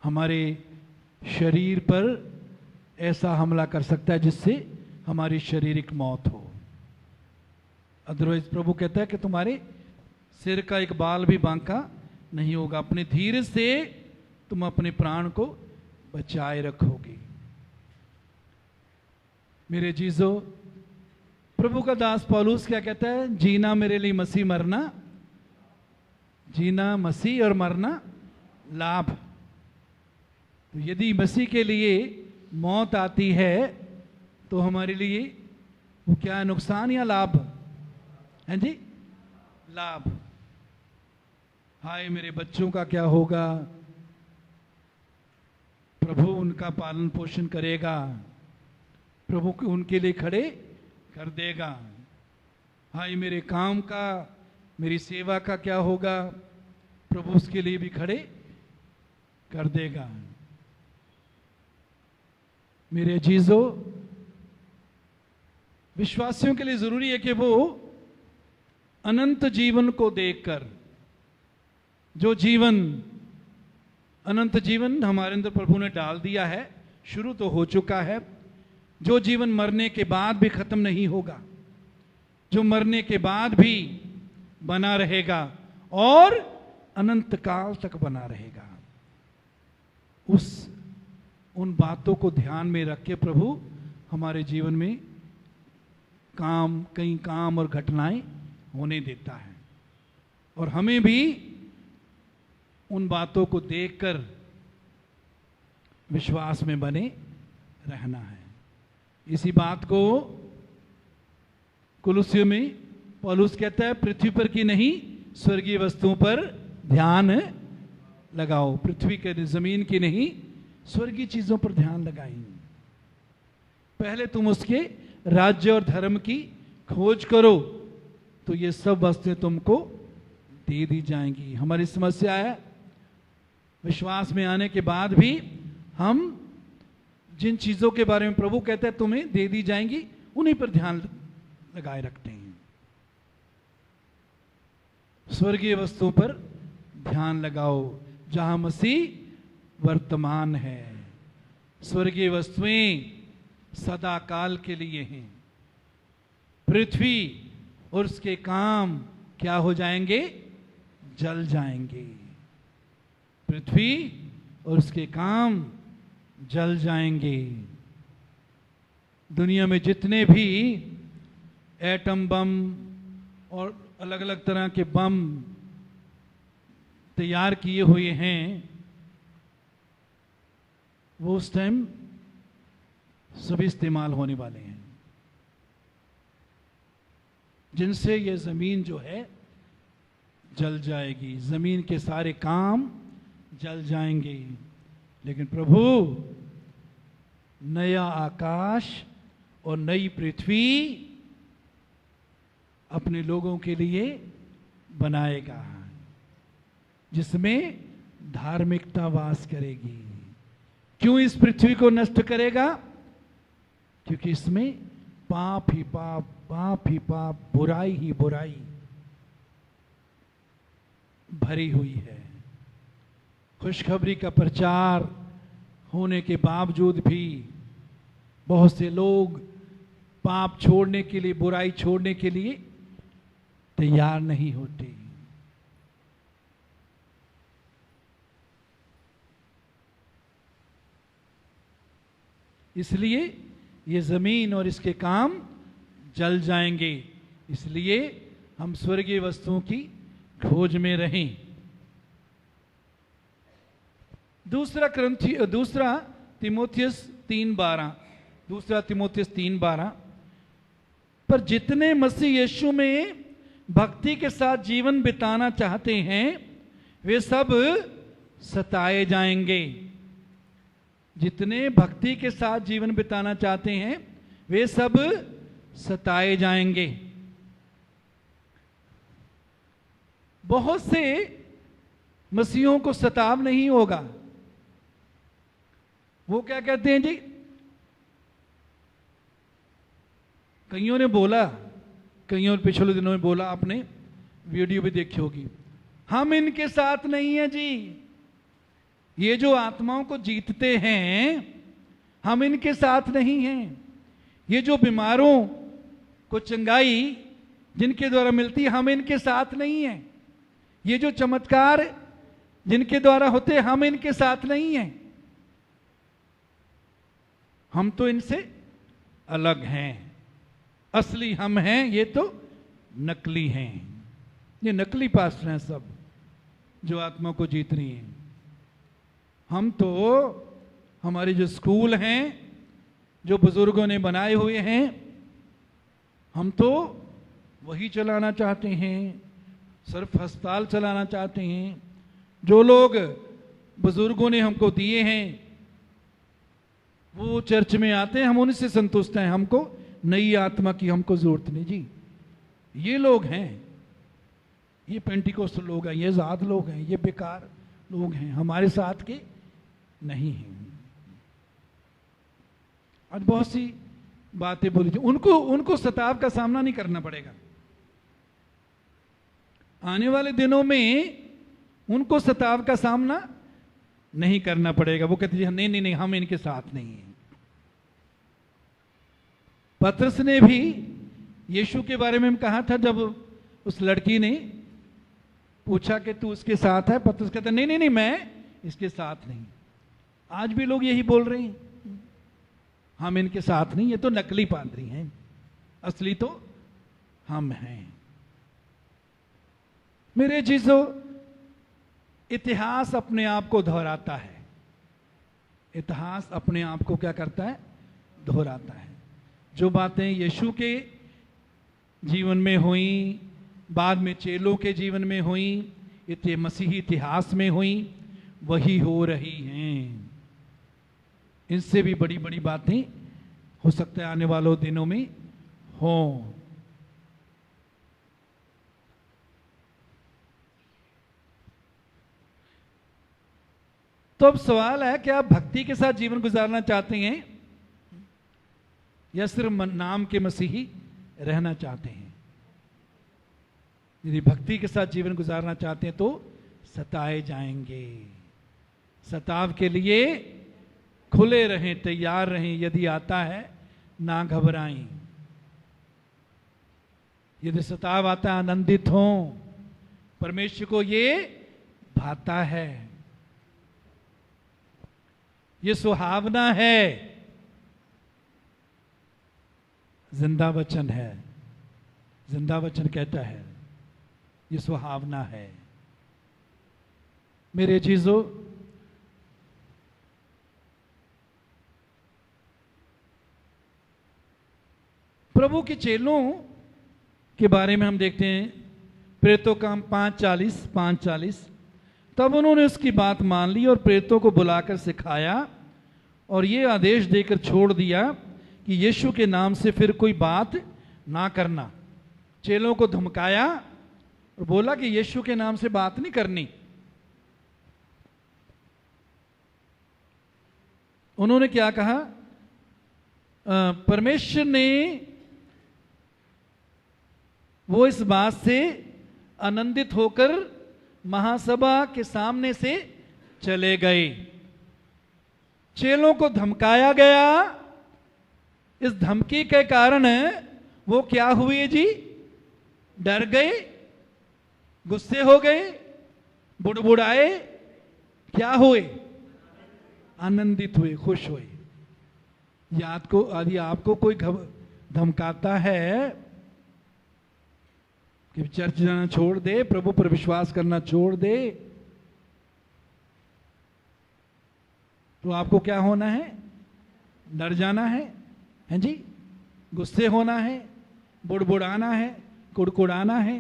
हमारे शरीर पर ऐसा हमला कर सकता है जिससे हमारी शारीरिक मौत हो। अदरवाइज प्रभु कहता है कि तुम्हारे सिर का एक बाल भी बांका नहीं होगा। अपने धीरज से तुम अपने प्राण को बचाए रखोगे। मेरे जीजो, प्रभु का दास पौलुस क्या कहता है? जीना मेरे लिए मसीह, मरना, जीना मसीह और मरना लाभ। तो यदि मसीह के लिए मौत आती है तो हमारे लिए वो क्या है, नुकसान या लाभ है जी? लाभ। हाय मेरे बच्चों का क्या होगा? प्रभु उनका पालन पोषण करेगा, प्रभु उनके लिए खड़े कर देगा। हाय मेरे काम का, मेरी सेवा का क्या होगा? प्रभु उसके लिए भी खड़े कर देगा। मेरे अजीजों, विश्वासियों के लिए जरूरी है कि वो अनंत जीवन को देखकर, जो जीवन, अनंत जीवन हमारे अंदर प्रभु ने डाल दिया है, शुरू तो हो चुका है, जो जीवन मरने के बाद भी खत्म नहीं होगा, जो मरने के बाद भी बना रहेगा और अनंत काल तक बना रहेगा, उन बातों को ध्यान में रख के प्रभु हमारे जीवन में कई काम और घटनाएं होने देता है। और हमें भी उन बातों को देखकर विश्वास में बने रहना है। इसी बात को कुलुस्सियों में पौलुस कहता है, पृथ्वी पर की नहीं स्वर्गीय वस्तुओं पर ध्यान लगाओ। पृथ्वी के, जमीन की नहीं, स्वर्गीय चीजों पर ध्यान लगाएंगे। पहले तुम उसके राज्य और धर्म की खोज करो तो ये सब वस्तुएं तुमको दे दी जाएंगी। हमारी समस्या है विश्वास में आने के बाद भी हम जिन चीजों के बारे में प्रभु कहते हैं तुम्हें दे दी जाएंगी, उन्हीं पर ध्यान लगाए रखते हैं। स्वर्गीय वस्तुओं पर ध्यान लगाओ जहां मसीह वर्तमान है। स्वर्गीय वस्तुएं सदा काल के लिए हैं। पृथ्वी और उसके काम क्या हो जाएंगे? जल जाएंगे। पृथ्वी और उसके काम जल जाएंगे। दुनिया में जितने भी एटम बम और अलग अलग तरह के बम तैयार किए हुए हैं, वो उस टाइम सभी इस्तेमाल होने वाले हैं, जिनसे ये जमीन जो है जल जाएगी। जमीन के सारे काम जल जाएंगे, लेकिन प्रभु नया आकाश और नई पृथ्वी अपने लोगों के लिए बनाएगा, जिसमें धार्मिकता वास करेगी। क्यों इस पृथ्वी को नष्ट करेगा? क्योंकि इसमें पाप ही पाप, पाप ही पाप, बुराई ही बुराई भरी हुई है। खुशखबरी का प्रचार होने के बावजूद भी बहुत से लोग पाप छोड़ने के लिए, बुराई छोड़ने के लिए तैयार नहीं होते। इसलिए ये जमीन और इसके काम जल जाएंगे। इसलिए हम स्वर्गीय वस्तुओं की खोज में रहें। दूसरा तिमोथियस 3:12 पर जितने मसीह यीशु में भक्ति के साथ जीवन बिताना चाहते हैं वे सब सताए जाएंगे। जितने भक्ति के साथ जीवन बिताना चाहते हैं वे सब सताए जाएंगे। बहुत से मसीहों को सताव नहीं होगा। वो क्या कहते हैं जी, कईयों ने बोला, कईयों ने पिछले दिनों में बोला, आपने वीडियो भी देखी होगी, हम इनके साथ नहीं हैं जी, ये जो आत्माओं को जीतते हैं हम इनके साथ नहीं हैं, ये जो बीमारों को चंगाई जिनके द्वारा मिलती है हम इनके साथ नहीं हैं, ये जो चमत्कार जिनके द्वारा होते हम इनके साथ नहीं हैं, हम तो इनसे अलग हैं, असली हम हैं, ये तो नकली हैं। ये नकली पास्टर हैं सब जो आत्मा को जीत रही हैं। हम तो हमारे जो स्कूल हैं जो बुजुर्गों ने बनाए हुए हैं हम तो वही चलाना चाहते हैं, सिर्फ अस्पताल चलाना चाहते हैं। जो लोग बुजुर्गों ने हमको दिए हैं वो चर्च में आते हैं, हम उन्हीं से संतुष्ट हैं, हमको नई आत्मा की हमको जरूरत नहीं जी। ये लोग हैं, ये पेंटिकोस्टल लोग हैं, ये ज़ाद लोग हैं, ये बेकार लोग हैं, हमारे साथ के नहीं हैं। आज बहुत सी बातें बोली थी, उनको सताव का सामना नहीं करना पड़ेगा। आने वाले दिनों में उनको सताव का सामना नहीं करना पड़ेगा। वो कहते हैं नहीं नहीं नहीं हम इनके साथ नहीं हैं। पतरस ने भी यीशु के बारे में कहा था, जब उस लड़की ने पूछा कि तू उसके साथ है, पतरस कहता नहीं नहीं नहीं मैं इसके साथ नहीं। आज भी लोग यही बोल रहे हैं, हम इनके साथ नहीं, ये तो नकली पादरी हैं, असली तो हम हैं। मेरे जीजो, इतिहास अपने आप को दोहराता है। इतिहास अपने आप को क्या करता है? दोहराता है। जो बातें यीशु के जीवन में हुई, बाद में चेलों के जीवन में हुई, मसीही इतिहास में हुई, वही हो रही हैं। इनसे भी बड़ी बड़ी बातें हो सकता है आने वालों दिनों में हों। तो अब सवाल है कि आप भक्ति के साथ जीवन गुजारना चाहते हैं या सिर्फ नाम के मसीही रहना चाहते हैं? यदि भक्ति के साथ जीवन गुजारना चाहते हैं तो सताए जाएंगे। सताव के लिए खुले रहें, तैयार रहें। यदि आता है ना घबराएं। यदि सताव आता है आनंदित हों। परमेश्वर को ये भाता है, ये सुहावना है। जिंदा वचन है, जिंदा वचन कहता है ये सुहावना है। मेरे चीजों, प्रभु के चेलों के बारे में हम देखते हैं प्रेरितों का 5:40। तब उन्होंने उसकी बात मान ली और प्रेरितों को बुलाकर सिखाया और ये आदेश देकर छोड़ दिया कि यीशु के नाम से फिर कोई बात ना करना। चेलों को धमकाया और बोला कि यीशु के नाम से बात नहीं करनी। उन्होंने क्या कहा? परमेश्वर ने वो इस बात से आनंदित होकर महासभा के सामने से चले गए। चेलों को धमकाया गया। इस धमकी के कारण वो क्या हुए जी? डर गए, गुस्से हो गए, बुड़बुड़ाए, क्या हुए? आनंदित हुए, खुश हुए। यदि आपको कोई धमकाता है कि चर्च जाना छोड़ दे, प्रभु पर विश्वास करना छोड़ दे, तो आपको क्या होना है? डर जाना है जी, गुस्से होना है, बुड़बुड़ाना है, कुड़कुड़ाना है।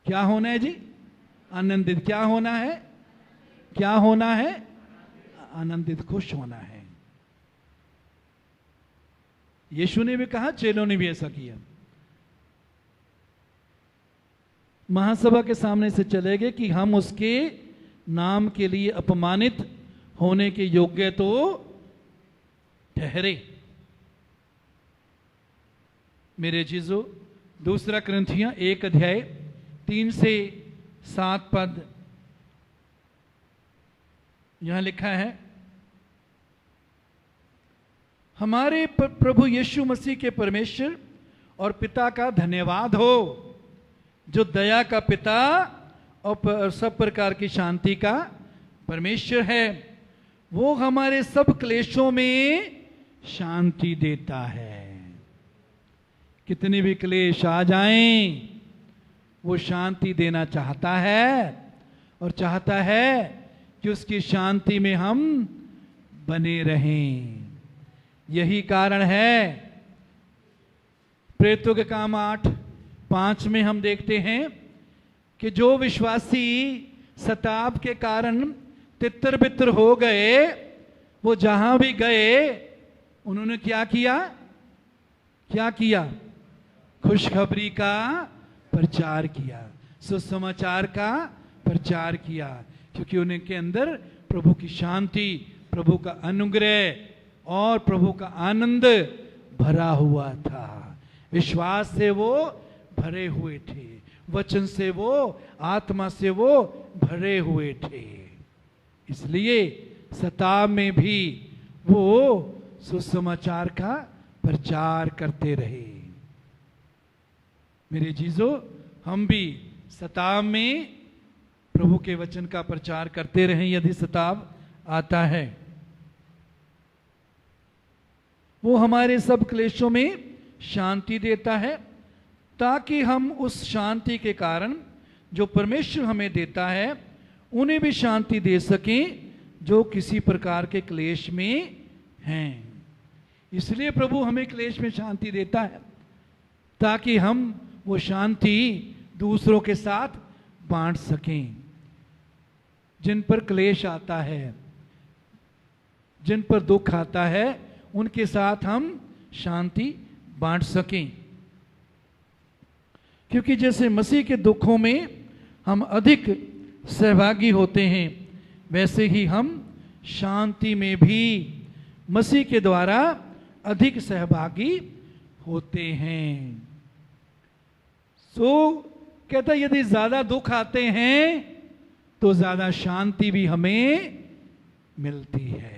क्या होना है जी? आनंदित। क्या होना है? क्या होना है? आनंदित, खुश होना है। यीशु ने भी कहा, चेलों ने भी ऐसा किया। महासभा के सामने से चले गए कि हम उसके नाम के लिए अपमानित होने के योग्य तो ठहरे। मेरे चीजों, 2 कुरिन्थियों 1 अध्याय 3 से 7 पद यहां लिखा है, हमारे प्रभु यीशु मसीह के परमेश्वर और पिता का धन्यवाद हो, जो दया का पिता और सब प्रकार की शांति का परमेश्वर है। वो हमारे सब क्लेशों में शांति देता है। कितने भी क्लेश आ जाएं, वो शांति देना चाहता है और चाहता है कि उसकी शांति में हम बने रहें। यही कारण है, प्रेरितों के काम 8:5 में हम देखते हैं कि जो विश्वासी सताव के कारण तितर बितर हो गए, वो जहां भी गए उन्होंने क्या किया? क्या किया? खुशखबरी का प्रचार किया, सुसमाचार का प्रचार किया, क्योंकि उनके अंदर प्रभु की शांति, प्रभु का अनुग्रह और प्रभु का आनंद भरा हुआ था। विश्वास से वो भरे हुए थे, वचन से वो, आत्मा से वो भरे हुए थे। इसलिए सताव में भी वो सुसमाचार का प्रचार करते रहे। मेरे जीजो, हम भी सताव में प्रभु के वचन का प्रचार करते रहें। यदि सताव आता है, वो हमारे सब क्लेशों में शांति देता है, ताकि हम उस शांति के कारण जो परमेश्वर हमें देता है, उन्हें भी शांति दे सकें जो किसी प्रकार के क्लेश में हैं। इसलिए प्रभु हमें क्लेश में शांति देता है, ताकि हम वो शांति दूसरों के साथ बांट सकें। जिन पर क्लेश आता है, जिन पर दुख आता है, उनके साथ हम शांति बांट सकें। क्योंकि जैसे मसीह के दुखों में हम अधिक सहभागी होते हैं, वैसे ही हम शांति में भी मसीह के द्वारा अधिक सहभागी होते हैं। सो कहता, यदि ज्यादा दुख आते हैं तो ज्यादा शांति भी हमें मिलती है।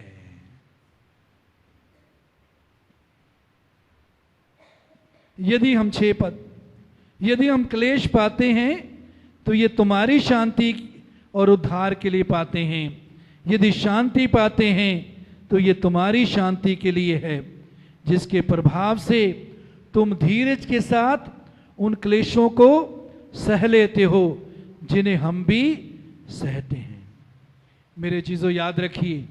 यदि हम 6 पद, यदि हम क्लेश पाते हैं तो ये तुम्हारी शांति और उद्धार के लिए पाते हैं। यदि शांति पाते हैं तो ये तुम्हारी शांति के लिए है, जिसके प्रभाव से तुम धीरज के साथ उन क्लेशों को सह लेते हो जिन्हें हम भी सहते हैं। मेरे चीजों, याद रखिए,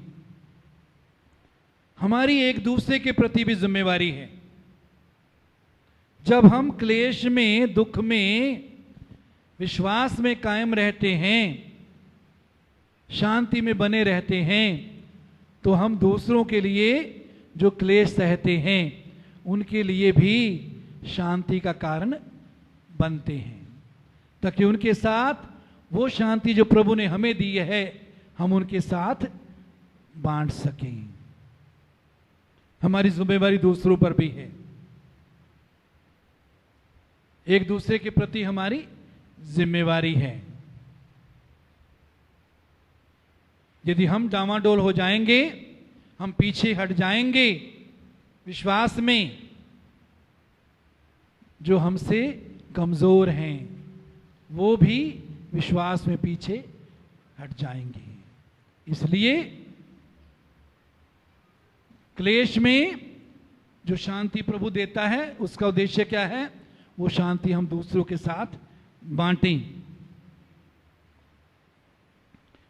हमारी एक दूसरे के प्रति भी जिम्मेवारी है। जब हम क्लेश में, दुख में, विश्वास में कायम रहते हैं, शांति में बने रहते हैं, तो हम दूसरों के लिए जो क्लेश सहते हैं, उनके लिए भी शांति का कारण बनते हैं, ताकि उनके साथ वो शांति जो प्रभु ने हमें दी है, हम उनके साथ बांट सकें। हमारी जिम्मेवारी दूसरों पर भी है। एक दूसरे के प्रति हमारी जिम्मेवारी है। यदि हम डामाडोल हो जाएंगे, हम पीछे हट जाएंगे विश्वास में, जो हमसे कमजोर हैं वो भी विश्वास में पीछे हट जाएंगे। इसलिए क्लेश में जो शांति प्रभु देता है, उसका उद्देश्य क्या है? वो शांति हम दूसरों के साथ बांटें,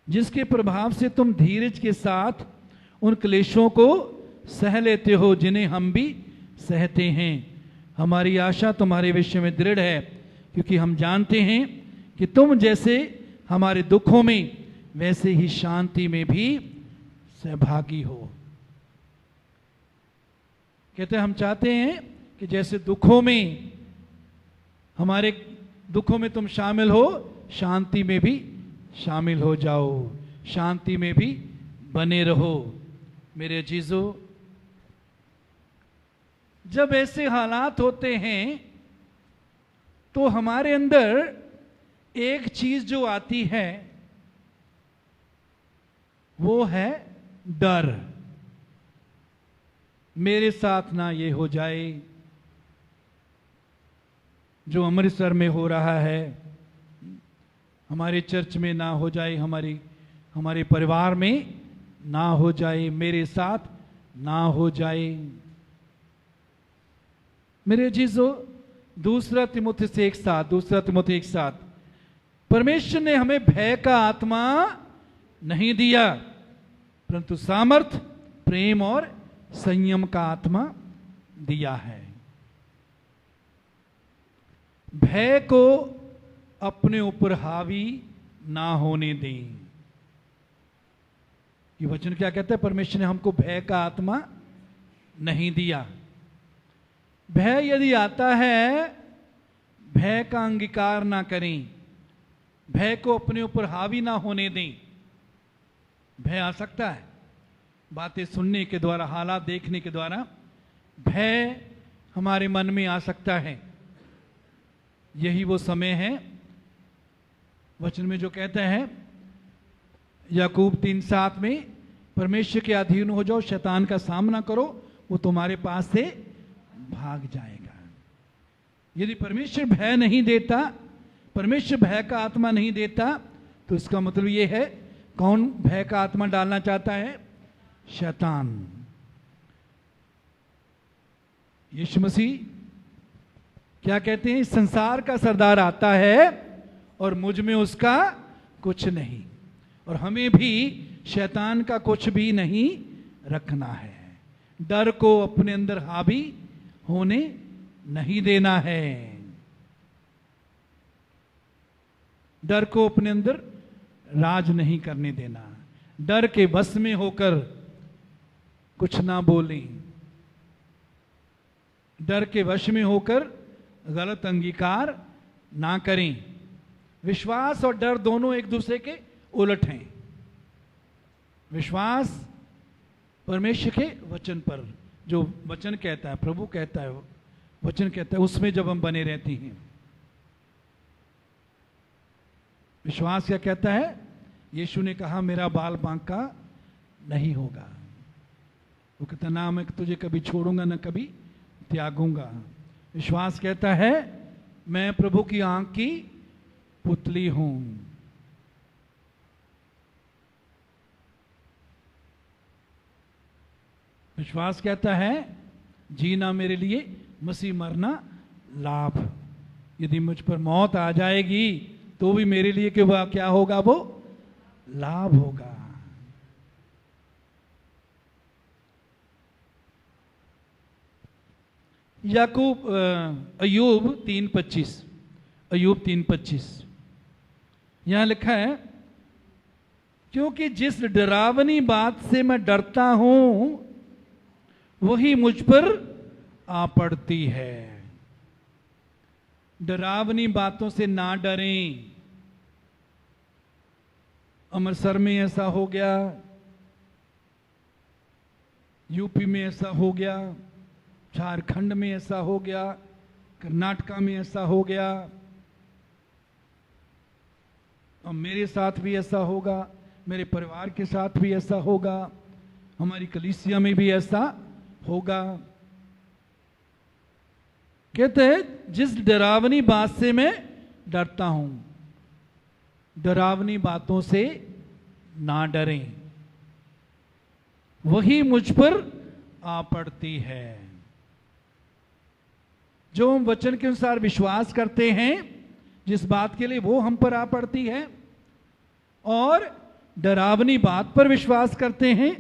जिसके प्रभाव से तुम धीरज के साथ उन क्लेशों को सह लेते हो जिन्हें हम भी सहते हैं। हमारी आशा तुम्हारे विषय में दृढ़ है, क्योंकि हम जानते हैं कि तुम जैसे हमारे दुखों में वैसे ही शांति में भी सहभागी हो। कहते हैं हम चाहते हैं कि जैसे दुखों में, हमारे दुखों में तुम शामिल हो, शांति में भी शामिल हो जाओ, शांति में भी बने रहो। मेरे अजीजों, जब ऐसे हालात होते हैं तो हमारे अंदर एक चीज जो आती है वो है डर। मेरे साथ ना ये हो जाए जो अमृतसर में हो रहा है, हमारे चर्च में ना हो जाए, हमारे परिवार में ना हो जाए, मेरे साथ ना हो जाए। मेरे जीजो, दूसरा तिमोथी 1:7 परमेश्वर ने हमें भय का आत्मा नहीं दिया, परंतु सामर्थ, प्रेम और संयम का आत्मा दिया है। भय को अपने ऊपर हावी ना होने दें। ये वचन क्या कहता है? परमेश्वर ने हमको भय का आत्मा नहीं दिया। भय यदि आता है, भय का अंगीकार ना करें, भय को अपने ऊपर हावी ना होने दें। भय आ सकता है, बातें सुनने के द्वारा, हालात देखने के द्वारा भय हमारे मन में आ सकता है। यही वो समय है, वचन में जो कहता है याकूब 3:7 में, परमेश्वर के अधीन हो जाओ, शैतान का सामना करो, वो तुम्हारे पास से भाग जाएगा। यदि परमेश्वर भय नहीं देता, परमेश्वर भय का आत्मा नहीं देता, तो इसका मतलब ये है, कौन भय का आत्मा डालना चाहता है? शैतान। यीशु मसीह क्या कहते हैं? इस संसार का सरदार आता है और मुझ में उसका कुछ नहीं, और हमें भी शैतान का कुछ भी नहीं रखना है। डर को अपने अंदर हावी होने नहीं देना है, डर को अपने अंदर राज नहीं करने देना। डर के वश में होकर कुछ ना बोलें, डर के वश में होकर गलत अंगीकार ना करें। विश्वास और डर दोनों एक दूसरे के उलट हैं। विश्वास परमेश्वर के वचन पर, जो वचन कहता है, प्रभु कहता है, वचन कहता है, उसमें जब हम बने रहते हैं। विश्वास क्या कहता है? यीशु ने कहा मेरा बाल बांका नहीं होगा। वो कहता ना मैं तुझे कभी छोड़ूंगा ना कभी त्यागूंगा। विश्वास कहता है मैं प्रभु की आंख की पुतली हूं। विश्वास कहता है जीना मेरे लिए मसीह, मरना लाभ। यदि मुझ पर मौत आ जाएगी तो भी मेरे लिए क्या होगा? वो लाभ होगा। अय्यूब 3:25 यहां लिखा है, क्योंकि जिस डरावनी बात से मैं डरता हूं वही मुझ पर आ पड़ती है। डरावनी बातों से ना डरें। अमृतसर में ऐसा हो गया, यूपी में ऐसा हो गया, झारखंड में ऐसा हो गया, कर्नाटका में ऐसा हो गया, और मेरे साथ भी ऐसा होगा, मेरे परिवार के साथ भी ऐसा होगा, हमारी कलीसिया में भी ऐसा होगा। कहते हैं जिस डरावनी बात से मैं डरता हूं, डरावनी बातों से ना डरें, वही मुझ पर आ पड़ती है। जो हम वचन के अनुसार विश्वास करते हैं, जिस बात के लिए, वो हम पर आ पड़ती है। और डरावनी बात पर विश्वास करते हैं,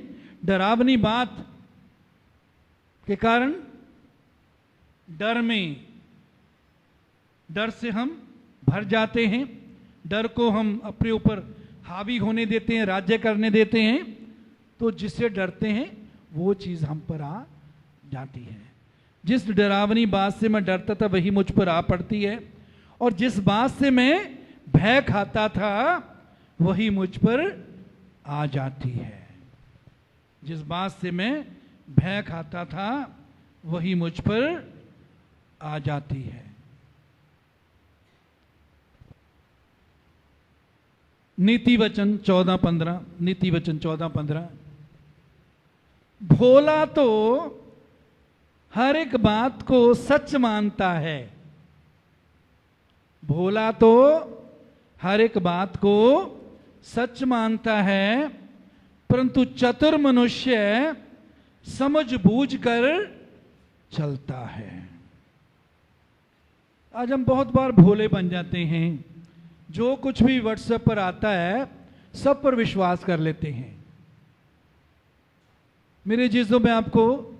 डरावनी बात के कारण डर से हम भर जाते हैं, डर को हम अपने ऊपर हावी होने देते हैं, राज्य करने देते हैं, तो जिससे डरते हैं वो चीज हम पर आ जाती है। जिस डरावनी बात से मैं डरता था वही मुझ पर आ पड़ती है, और जिस बात से मैं भय खाता था वही मुझ पर आ जाती है। जिस बात से मैं भय खाता था वही मुझ पर आ जाती है। नीति वचन 14:15, नीति वचन 14:15। भोला तो हर एक बात को सच मानता है, भोला तो हर एक बात को सच मानता है, परंतु चतुर मनुष्य समझ बूझ कर चलता है। आज हम बहुत बार भोले बन जाते हैं, जो कुछ भी व्हाट्सएप पर आता है सब पर विश्वास कर लेते हैं। मेरे चीजों में आपको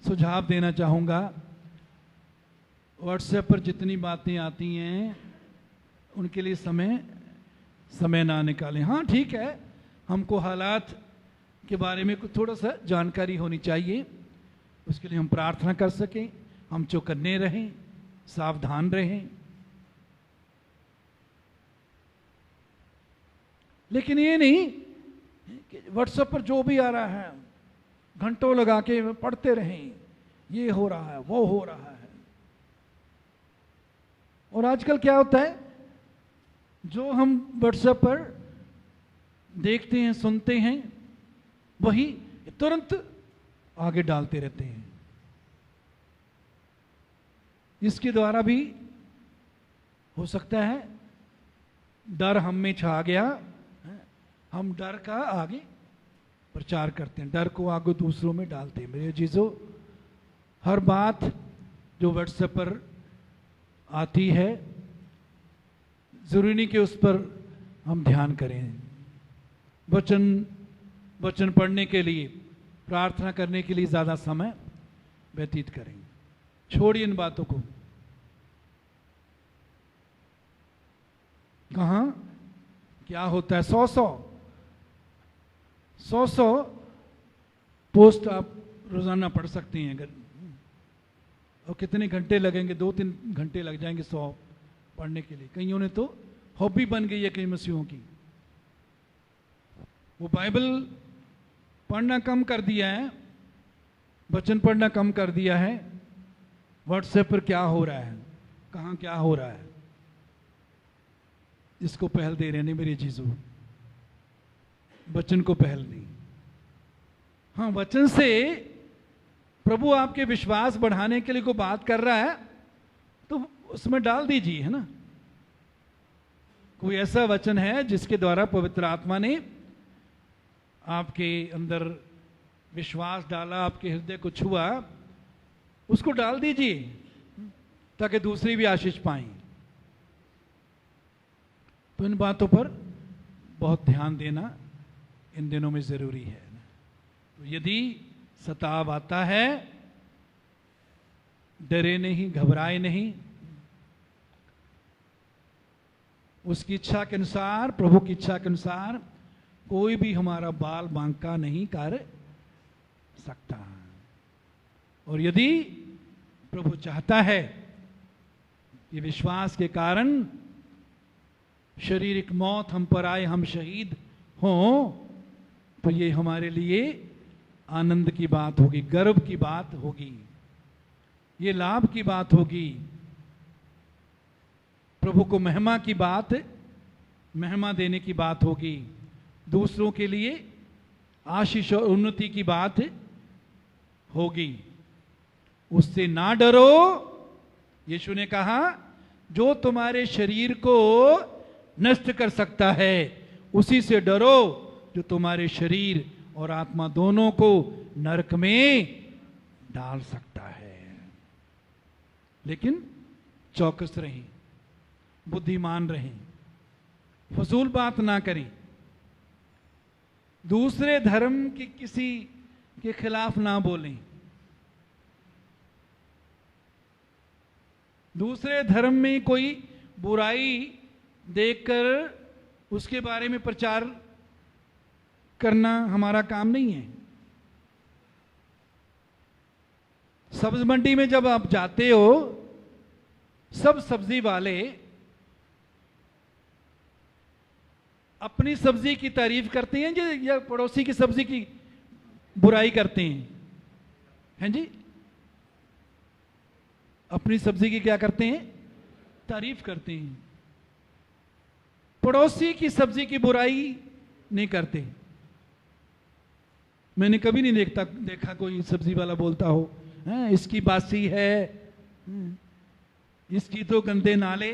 सुझाव देना चाहूंगा, व्हाट्सएप पर जितनी बातें आती हैं उनके लिए समय ना निकालें। हाँ ठीक है, हमको हालात के बारे में कुछ थोड़ा सा जानकारी होनी चाहिए, उसके लिए हम प्रार्थना कर सकें, हम चौकन्ने रहें, सावधान रहें। लेकिन ये नहीं कि व्हाट्सएप पर जो भी आ रहा है घंटों लगा के पढ़ते रहें, ये हो रहा है वो हो रहा है। और आजकल क्या होता है, जो हम व्हाट्सएप पर देखते हैं सुनते हैं वही तुरंत आगे डालते रहते हैं। इसके द्वारा भी हो सकता है डर हम में छा गया, हम डर का आगे प्रचार करते हैं, डर को आगे दूसरों में डालते हैं। मेरे चीजों, हर बात जो व्हाट्सएप पर आती है जरूरी नहीं कि उस पर हम ध्यान करें। वचन पढ़ने के लिए, प्रार्थना करने के लिए ज्यादा समय व्यतीत करें। छोड़िए इन बातों को। कहां क्या होता है, 100 पोस्ट आप रोजाना पढ़ सकते हैं अगर, और कितने घंटे लगेंगे, 2-3 घंटे लग जाएंगे 100 पढ़ने के लिए। कईयों ने तो हॉबी बन गई है कई मसीहों की, वो बाइबल पढ़ना कम कर दिया है, वचन पढ़ना कम कर दिया है। व्हाट्सएप पर क्या हो रहा है, कहां क्या हो रहा है, इसको पहल दे रहे नहीं मेरी चीजों, वचन को पहल नहीं। हाँ, वचन से प्रभु आपके विश्वास बढ़ाने के लिए कोई बात कर रहा है तो उसमें डाल दीजिए, है ना। कोई ऐसा वचन है जिसके द्वारा पवित्र आत्मा ने आपके अंदर विश्वास डाला, आपके हृदय को छुआ, उसको डाल दीजिए ताकि दूसरे भी आशीष पाएं। तो इन बातों पर बहुत ध्यान देना इन दिनों में जरूरी है। तो यदि सताव आता है, डरे नहीं, घबराए नहीं, उसकी इच्छा के अनुसार, प्रभु की इच्छा के अनुसार कोई भी हमारा बाल बांका नहीं कर सकता। और यदि प्रभु चाहता है कि विश्वास के कारण शारीरिक मौत हम पर आए, हम शहीद हों, तो ये हमारे लिए आनंद की बात होगी, गर्व की बात होगी, ये लाभ की बात होगी, प्रभु को महिमा की बात, महिमा देने की बात होगी, दूसरों के लिए आशीष और उन्नति की बात होगी। उससे ना डरो, यीशु ने कहा, जो तुम्हारे शरीर को नष्ट कर सकता है उसी से डरो जो तुम्हारे शरीर और आत्मा दोनों को नरक में डाल सकता है। लेकिन चौकस रहें, बुद्धिमान रहें, फजूल बात ना करें, दूसरे धर्म की किसी के खिलाफ ना बोलें, दूसरे धर्म में कोई बुराई देखकर उसके बारे में प्रचार करना हमारा काम नहीं है। सब्जी मंडी में जब आप जाते हो, सब सब्जी वाले अपनी सब्जी की तारीफ करते हैं या पड़ोसी की सब्जी की बुराई करते हैं जी? अपनी सब्जी की क्या करते हैं? तारीफ करते हैं। पड़ोसी की सब्जी की बुराई नहीं करते। मैंने कभी नहीं देखा कोई सब्जी वाला बोलता हो इसकी बासी है, इसकी तो गंदे नाले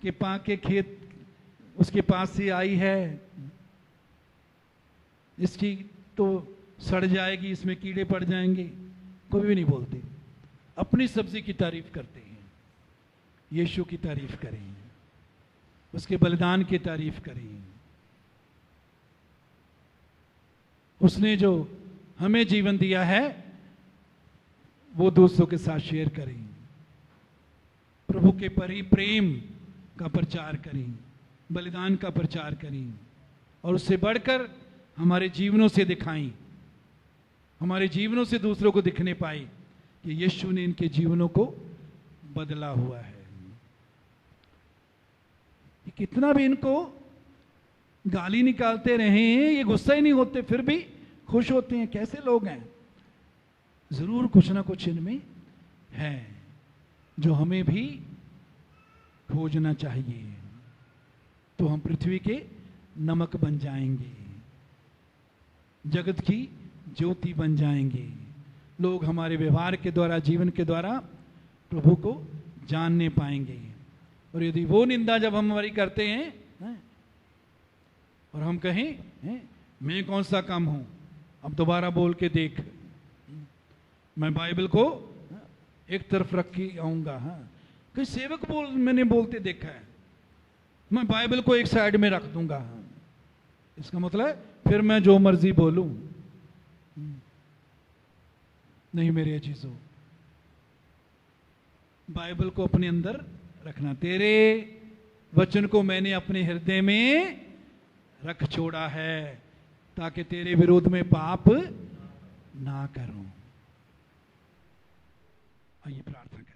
के खेत उसके पास से आई है, इसकी तो सड़ जाएगी, इसमें कीड़े पड़ जाएंगे। कोई भी नहीं बोलते। अपनी सब्जी की तारीफ करते हैं। यीशु की तारीफ करें, उसके बलिदान की तारीफ करें। उसने जो हमें जीवन दिया है वो दूसरों के साथ शेयर करें। प्रभु के प्रेम का प्रचार करें, बलिदान का प्रचार करें, और उससे बढ़कर हमारे जीवनों से दिखाएं, हमारे जीवनों से दूसरों को दिखने पाए कि यीशु ने इनके जीवनों को बदला हुआ है। कितना भी इनको गाली निकालते रहे, ये गुस्सा ही नहीं होते, फिर भी खुश होते हैं। कैसे लोग हैं? जरूर कुछ ना कुछ इनमें है जो हमें भी खोजना चाहिए, तो हम पृथ्वी के नमक बन जाएंगे, जगत की ज्योति बन जाएंगे। लोग हमारे व्यवहार के द्वारा, जीवन के द्वारा प्रभु को जानने पाएंगे। और यदि वो निंदा जब हम हमारी करते हैं और हम कहें मैं कौन सा कम हूं, अब दोबारा बोल के देख, मैं बाइबल को एक तरफ रख के आऊंगा। कई सेवक मैंने बोलते देखा है, मैं बाइबल को एक साइड में रख दूंगा। इसका मतलब फिर मैं जो मर्जी बोलूं। नहीं मेरे अजीजों, बाइबल को अपने अंदर रखना। तेरे वचन को मैंने अपने हृदय में रख छोड़ा है ताकि तेरे विरोध में पाप ना करूं। आइए प्रार्थना करें।